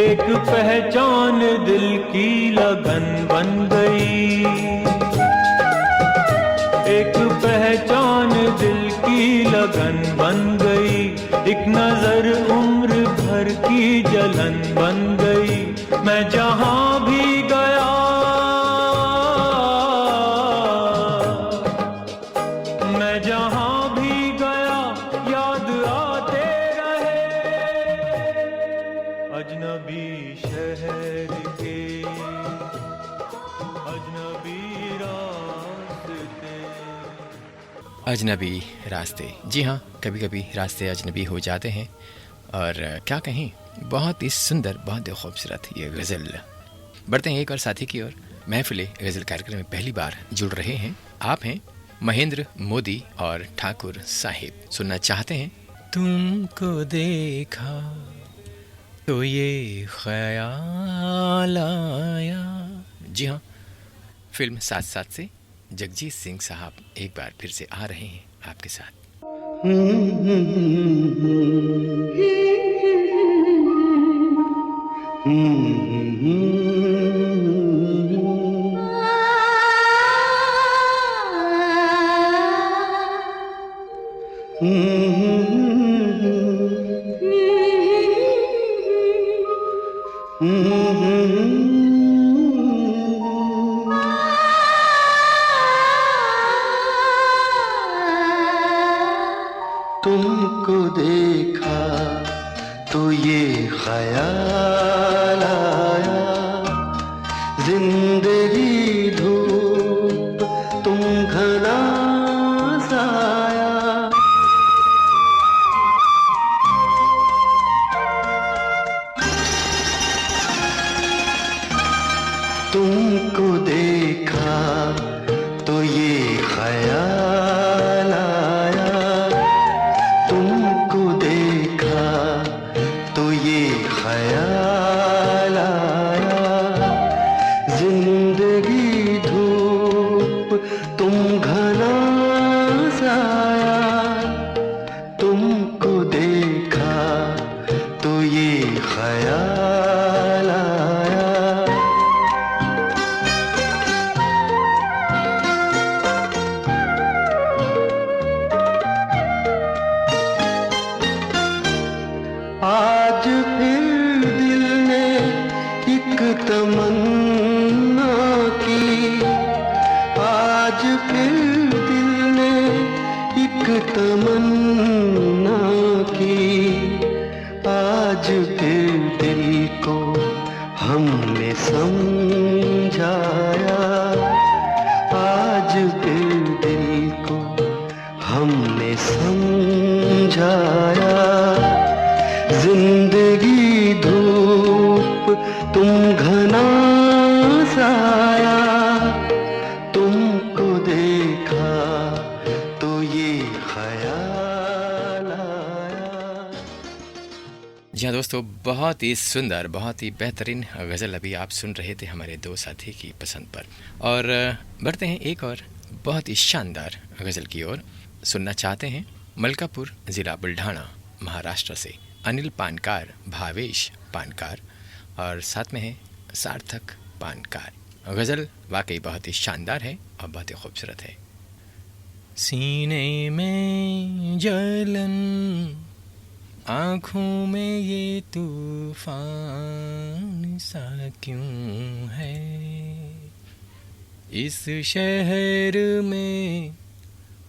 एक पहचान दिल की लगन बन गई, एक पहचान दिल की लगन बन गई, एक नजर उम्र भर की जलन बन गई। मैं जहां भी गया मैं जहां भी गया याद आते रहे, अजनबी शहर के अजनबी रास्ते। जी हाँ, कभी कभी रास्ते अजनबी हो जाते हैं और क्या कहें, बहुत ही सुंदर, बहुत ही खूबसूरत ये गज़ल। बढ़ते हैं एक और साथी की ओर। महफिल गज़ल कार्यक्रम में पहली बार जुड़ रहे हैं, आप हैं महेंद्र मोदी और ठाकुर साहिब। सुनना चाहते हैं तुमको देखा तो ये ख्याल आया। जी हाँ, फिल्म साथ साथ से जगजीत सिंह साहब एक बार फिर से आ रहे हैं आपके साथ। तुमको देखा तो ये ख्याल आया, जिंदगी धूप तुम घना साया। तुमको देखा तो ये ख्याल आया, तुमको देखा तो ये ख्याल आया, जिंदगी धूप तुम घना साया। तुमको देखा तो ये ख्याल आया। आज फिर दिल ने एक तमन्ना की, आज फिर दिल ने एक तमन्ना की, आज फिर दिल को हमने समझाया, आज फिर दिल को हमने समझाया। जिंदगी धूप तुम घना साया, तुमको देखा तो ये ख्याल आया। जी हाँ दोस्तों, बहुत ही सुंदर, बहुत ही बेहतरीन गज़ल अभी आप सुन रहे थे हमारे दो साथी की पसंद पर। और बढ़ते हैं एक और बहुत ही शानदार गज़ल की ओर। सुनना चाहते हैं मलकापुर ज़िला बुल्ढाना महाराष्ट्र से अनिल पानकार, भावेश पानकार और साथ में है सार्थक पानकार। गज़ल वाकई बहुत ही शानदार है और बहुत ही खूबसूरत है। सीने में जलन, आँखों में ये तूफान सा क्यों है, इस शहर में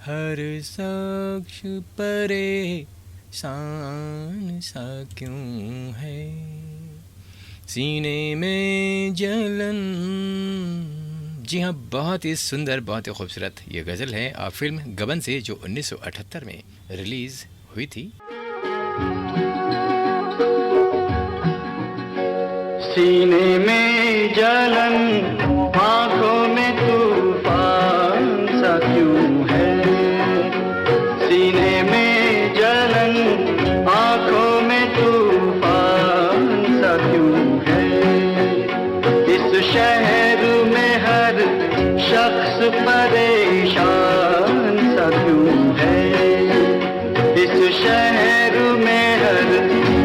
हर शख्स परेशान सा क्यों है, सीने में जलन। जी हाँ, बहुत ही सुंदर, बहुत ही खूबसूरत ये गज़ल है और फिल्म गबन से जो 1978 में रिलीज़ हुई थी। सीने में जलन, आँखों में तूफान सा क्यों है, सीने में जलन, आँखों में तूफान सा क्यों है, इस शहर में हर शख्स परेशान सा क्यों है, इस शहर में हर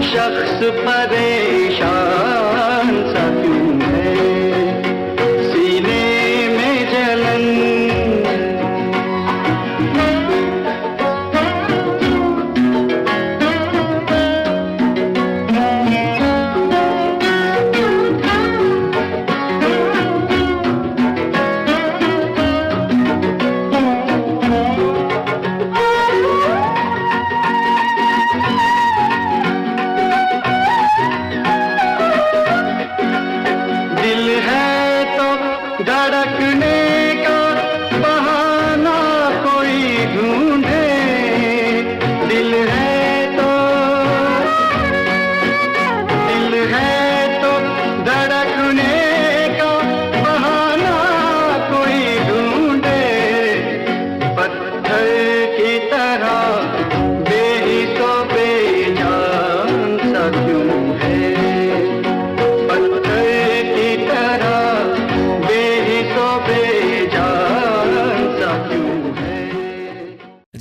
शख्स परेशान सा क्यों है, सीने में जलन। धड़कने का बहाना कोई ढूंढ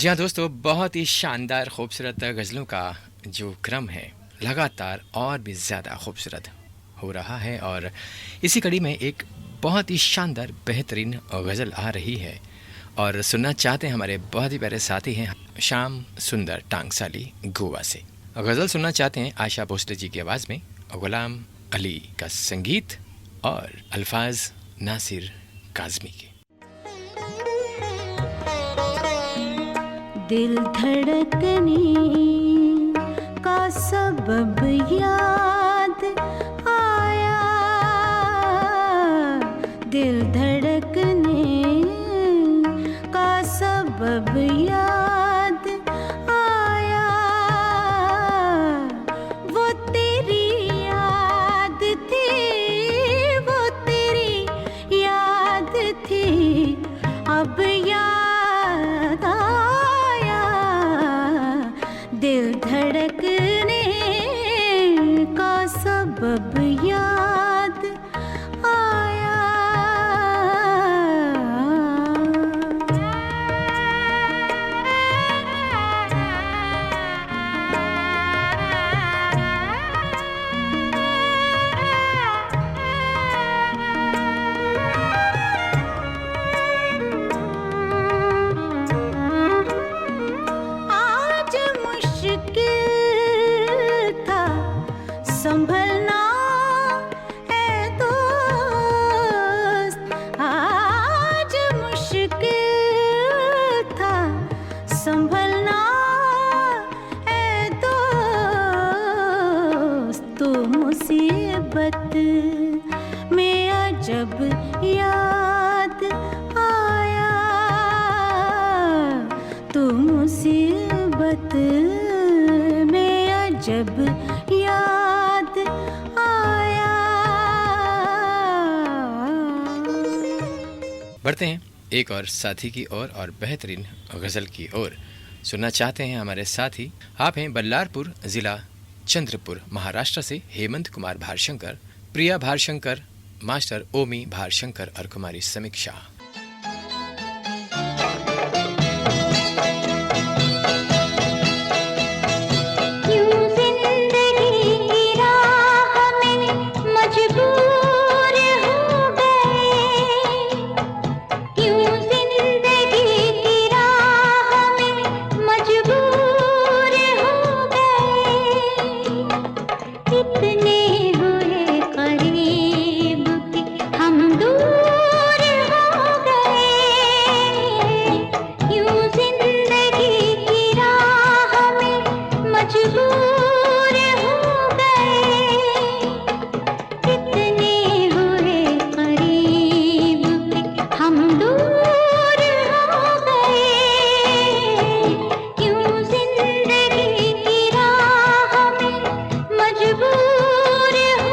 जी हाँ दोस्तों, बहुत ही शानदार खूबसूरत गज़लों का जो क्रम है लगातार और भी ज़्यादा खूबसूरत हो रहा है और इसी कड़ी में एक बहुत ही शानदार बेहतरीन गज़ल आ रही है और सुनना चाहते हैं हमारे बहुत ही प्यारे साथी हैं श्याम सुंदर टांगसाली गोवा से। गज़ल सुनना चाहते हैं आशा भोसले जी की आवाज़ में, गुलाम अली का संगीत और अल्फाज नासिर काज़मी के। दिल धड़कने का सबब याद आया, दिल धड़कने का सबब याद आया, वो तेरी याद थी, वो तेरी याद थी, अब याद आया, दिल धड़कने का सबब याद आया। आज मुश्किल था संभलना है दोस्त, आज मुश्किल था संभलना है दोस्त, तो मुसीबत में अजब याद आया, तो मुसीबत में अजब याद आया। बढ़ते हैं एक और साथी की ओर और बेहतरीन गज़ल की ओर। सुनना चाहते हैं हमारे साथी, आप हैं बल्लारपुर ज़िला चंद्रपुर महाराष्ट्र से हेमंत कुमार भारशंकर, प्रिया भारशंकर, मास्टर ओमी भारशंकर और कुमारी समीक्षा। यूं जिंदगी की राह में मजबूर हो गए, यूं जिंदगी की राह में मजबूर हो गए, कितने हुए करीब कि हम दूर हो गए, यूं जिंदगी की राह में मजबूर हो गए, कितने हुए करीब कि हम दूर हो गए, यूं जिंदगी की राह में मजबूर हो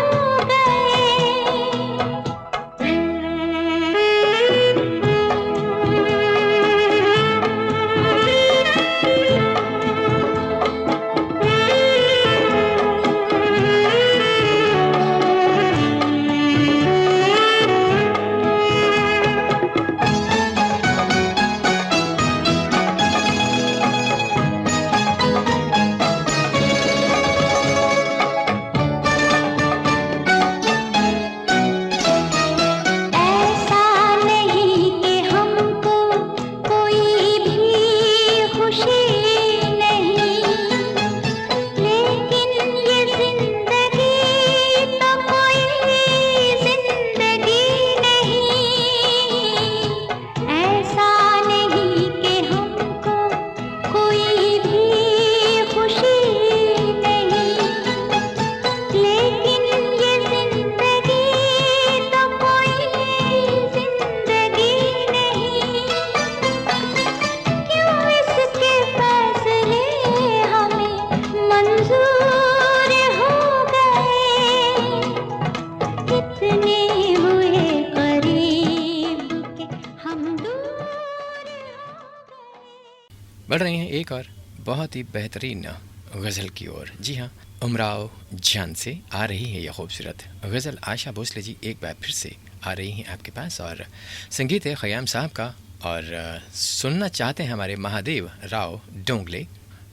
ऐसा नहीं कि हमको कोई भी खुशी नहीं, लेकिन ये जिंदगी तो कोई जिंदगी नहीं, ऐसा नहीं कि हमको कोई भी खुशी नहीं, लेकिन ये जिंदगी तो कोई जिंदगी नहीं, क्यों इसके फैसले हमें मंजूर हो गए, कितने हुए करीब कि हम दूर हो गए। बढ़ रहे हैं एक और बहुत ही बेहतरीन गज़ल की ओर। जी हाँ, उमराव जान से आ रही है यह खूबसूरत गज़ल। आशा भोसले जी एक बार फिर से आ रही हैं आपके पास और संगीत है ख़याम साहब का और सुनना चाहते हैं हमारे महादेव राव डोंगले,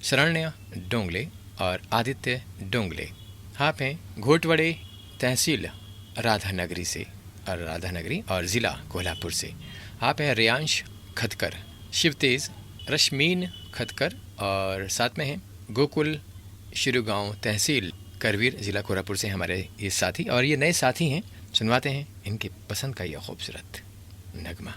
शरण्य डोंगले और आदित्य डोंगले। आप हैं घोटवड़े तहसील राधानगरी से और राधानगरी और ज़िला कोल्हापुर से। आप हैं रियांश खतकर, शिवतेज, रश्मीन खतकर और साथ में हैं गोकुल शिरुगांव तहसील करवीर ज़िला कोल्हापुर से हमारे ये साथी। और ये नए साथी हैं, सुनवाते हैं इनके पसंद का यह खूबसूरत नगमा।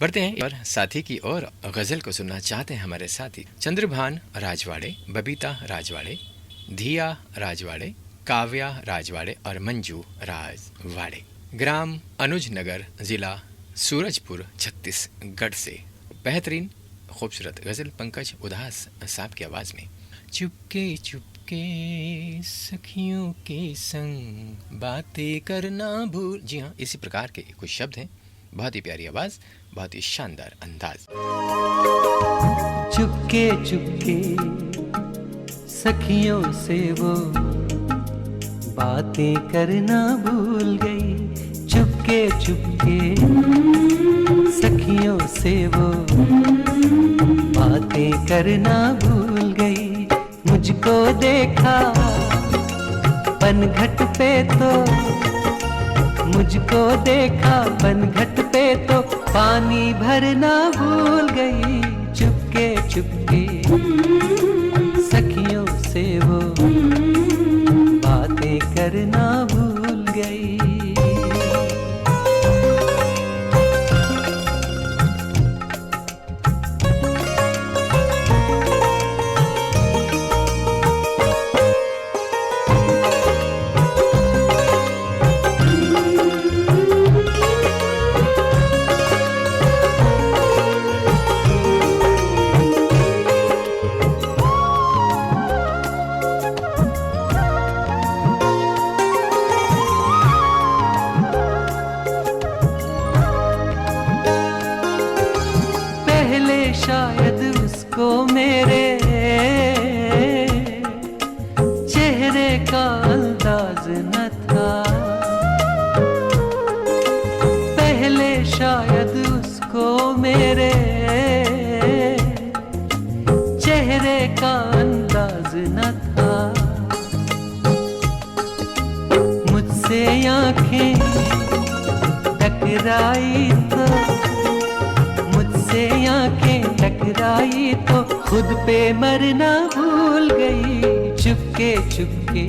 बढ़ते हैं और साथी की और गजल को सुनना चाहते हैं हमारे साथी चंद्रभान राजवाड़े, बबीता राजवाड़े, धिया राजवाड़े, काव्या राजवाड़े और मंजू राजवाड़े। ग्राम अनुज नगर, जिला सूरजपुर, छत्तीसगढ़ से। बेहतरीन खूबसूरत गजल पंकज उदास साहब की आवाज में। चुपके चुपके सखियों के संग बातें करना भूल। जी हाँ, इसी प्रकार के कुछ शब्द हैं। बहुत ही प्यारी आवाज, बहुत ही शानदार अंदाज। चुपके चुपके सखियों से वो बातें करना भूल गई। चुपके चुपके सखियों से वो बातें करना भूल गई। मुझको देखा पनघट पे तो, मुझको देखा पनघट पे तो पानी भरना भूल गई। चुपके चुपके सखियों से वो बातें करना भूल गई। को मेरे चेहरे का अंदाज न था, मुझसे आंखें टकराई तो, मुझसे आंखें टकराई तो खुद पे मरना भूल गई। चुपके चुपके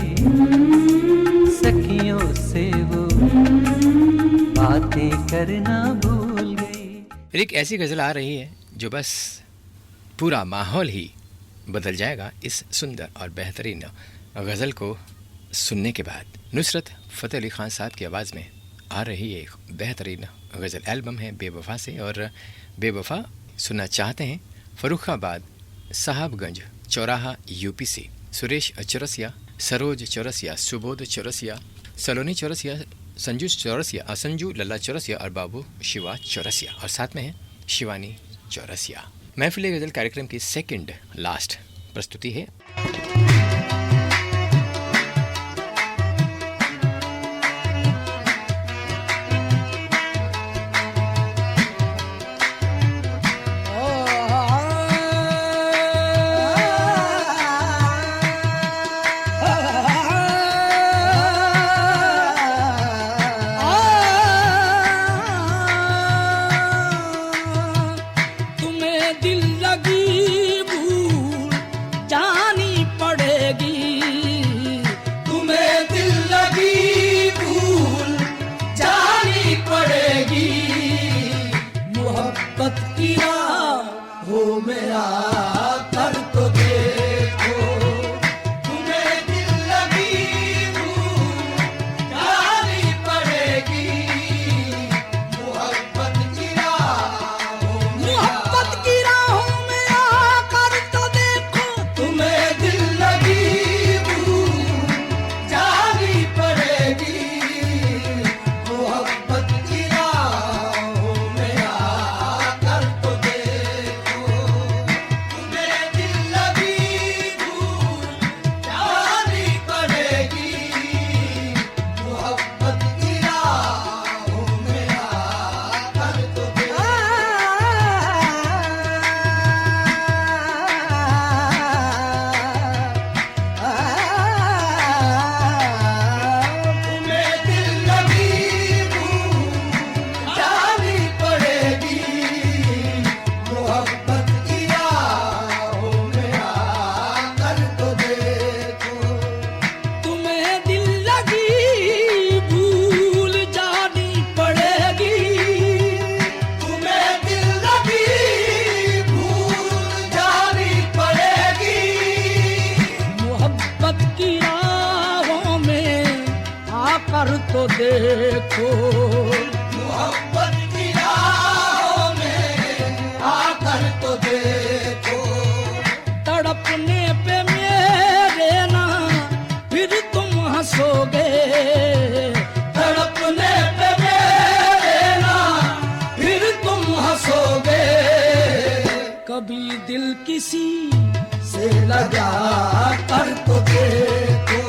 सखियों से वो बातें करना भूल गई। एक ऐसी गज़ल आ रही है जो बस पूरा माहौल ही बदल जाएगा इस सुंदर और बेहतरीन गज़ल को सुनने के बाद। नुसरत फ़तेह अली ख़ान साहब की आवाज़ में आ रही एक बेहतरीन गज़ल एल्बम है बेवफ़ा से, और बेवफ़ा सुनना चाहते हैं फ़र्रुखाबाद साहबगंज चौराहा यूपी से सुरेश चौरसिया, सरोज चौरसिया, सुबोध चौरसिया, सलोनी चौरसिया, संजू लल्ला चौरसिया और बाबू शिवा चौरसिया, और साथ में है शिवानी चौरसिया। महफिल गज़ल कार्यक्रम की सेकंड लास्ट प्रस्तुति है। देखो मोहब्बत की राहों में आकर तो देखो, तड़पने पे मेरे ना फिर तुम हंसोगे, तड़पने पे मेरे ना फिर तुम हंसोगे, कभी दिल किसी से लगा कर तो देखो,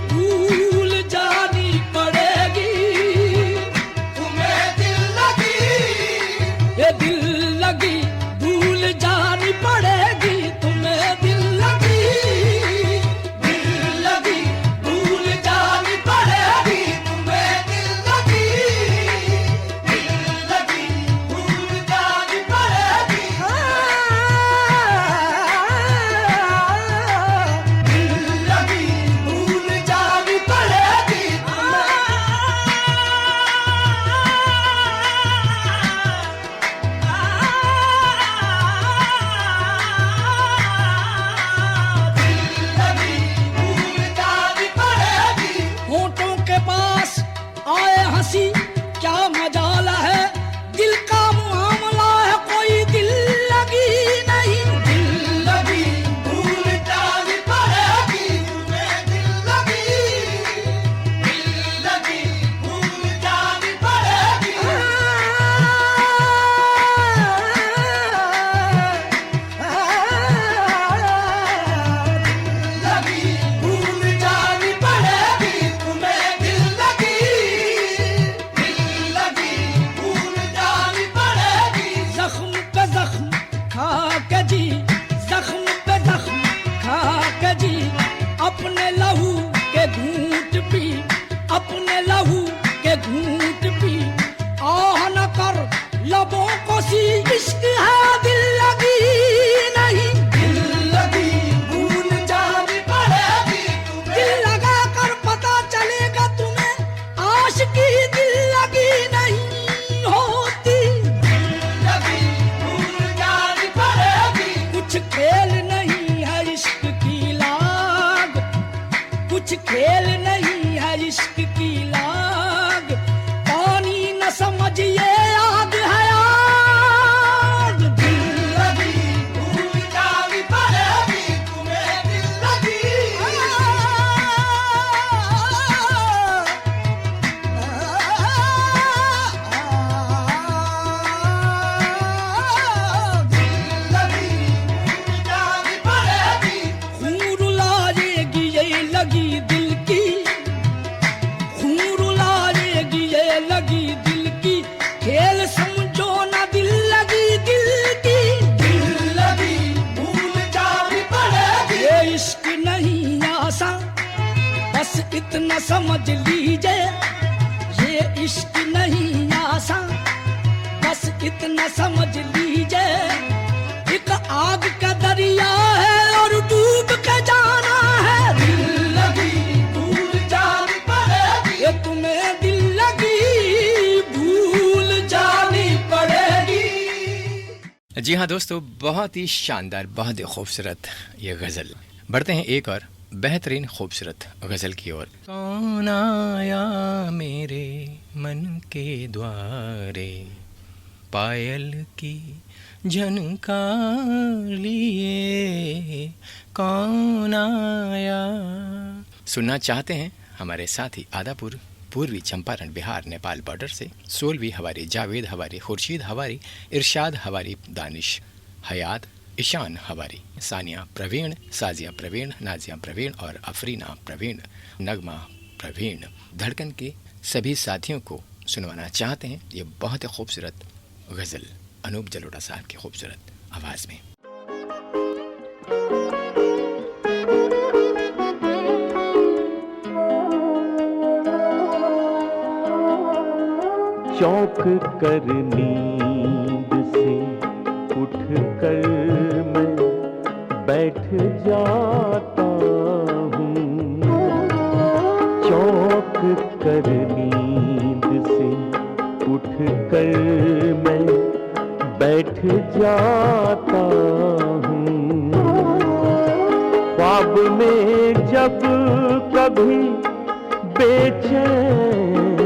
भूल खा के जी, जख्म पे जख्म खा के जी, अपने लहू के घूंट पी, अपने लहू के घूंट पी, आह न कर लबों को सी, इश्क है दिल लगी नहीं, दिल लगी भूल जानी पड़ेगी तुम्हें, दिल लगा कर पता चलेगा तुम्हें, आशिकी दिल लगी नहीं होती, दिल लगी भूल जानी पड़ेगी, कुछ खेल नहीं है इश्क की लाग, कुछ खेल नहीं है इश्क की लाग, पानी न समझिए आग है आग, दिल लगी भूल जानी पड़ेगी तुम्हें, दिल लगी दिल लगी भूल जानी पड़ेगी, खून रुलाएगी ये लगी दिल की, खून रुलाएगी ये लगी दिल की, खेल समझो ना दिल लगी दिल की, दिल लगी भूल जानी पड़ेगी, ये इश्क नहीं आसान, बस इतना समझ लीजिए, ये इश्क नहीं आसान, बस इतना समझ लीजिए, एक आग का दरिया है और डूब के जाना है, दिल लगी भूल जानी पड़ेगी, ये तुम्हें दिल लगी भूल जानी पड़ेगी। जी हाँ दोस्तों, बहुत ही शानदार, बहुत ही खूबसूरत ये गज़ल। बढ़ते हैं एक और बेहतरीन खूबसूरत गज़ल की ओर। कौन आया मेरे मन के द्वारे, पायल की झनकार लिए, कौन आया। सुनना चाहते हैं हमारे साथी आदापुर, पूर्वी चंपारण, बिहार नेपाल बॉर्डर से सोलवी हवारी, जावेद हवारी, खुर्शीद हवारी, इरशाद हवारी, दानिश हयात, ईशान हवारी, सानिया प्रवीण, साजिया प्रवीण, नाजिया प्रवीण और अफरीना प्रवीण, नगमा प्रवीण, धड़कन के सभी साथियों को सुनवाना चाहते हैं ये बहुत ही खूबसूरत गज़ल अनूप जलोटा साहब की खूबसूरत आवाज़ में। चौंक कर नींद से उठ कर मैं बैठ जाता हूँ, चौंक कर नींद से उठ कर मैं बैठ जाता हूँ, ख्वाब में जब कभी बेचैन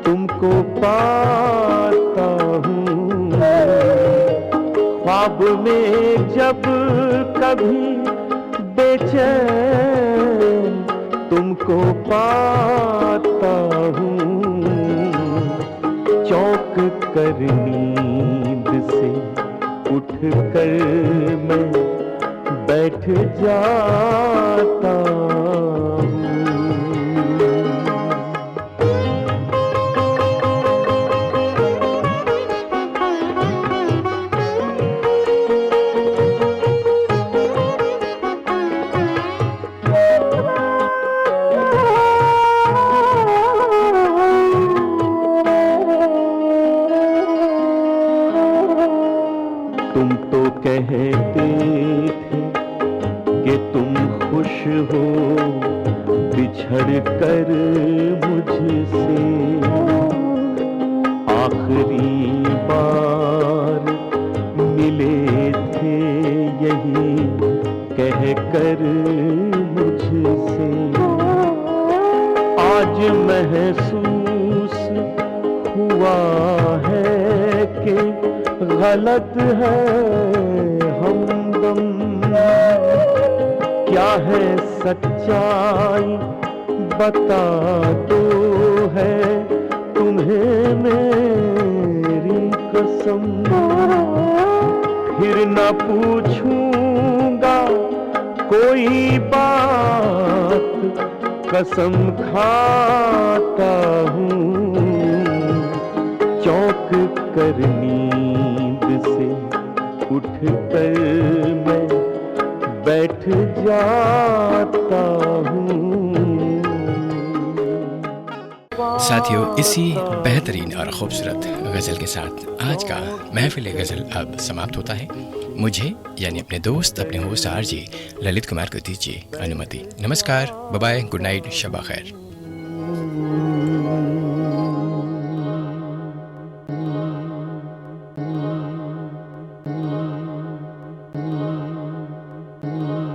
तुमको पाता हूँ, ख्वाब में जब कभी बेचैन तुमको पाता हूँ, चौंक कर नींद से उठ कर मैं बैठ जाता हूँ। कहते थे कि तुम खुश हो बिछड़ कर मुझसे, आखिरी बार मिले थे यही कह कर मुझसे, आज महसूस हुआ है कि गलत है हमदम, क्या है सच्चाई बता दो है तुम्हें मेरी कसम, फिर न पूछूंगा कोई बात, कसम खाता हूँ, चौंक कर नींद से उठकर मैं बैठ जाता हूँ। साथियों, इसी बेहतरीन और खूबसूरत गज़ल के साथ आज का महफिल गज़ल अब समाप्त होता है। मुझे यानी अपने दोस्त, अपने होस्ट आरजे ललित कुमार को दीजिए अनुमति। नमस्कार, bye bye, good night, Shaba खैर।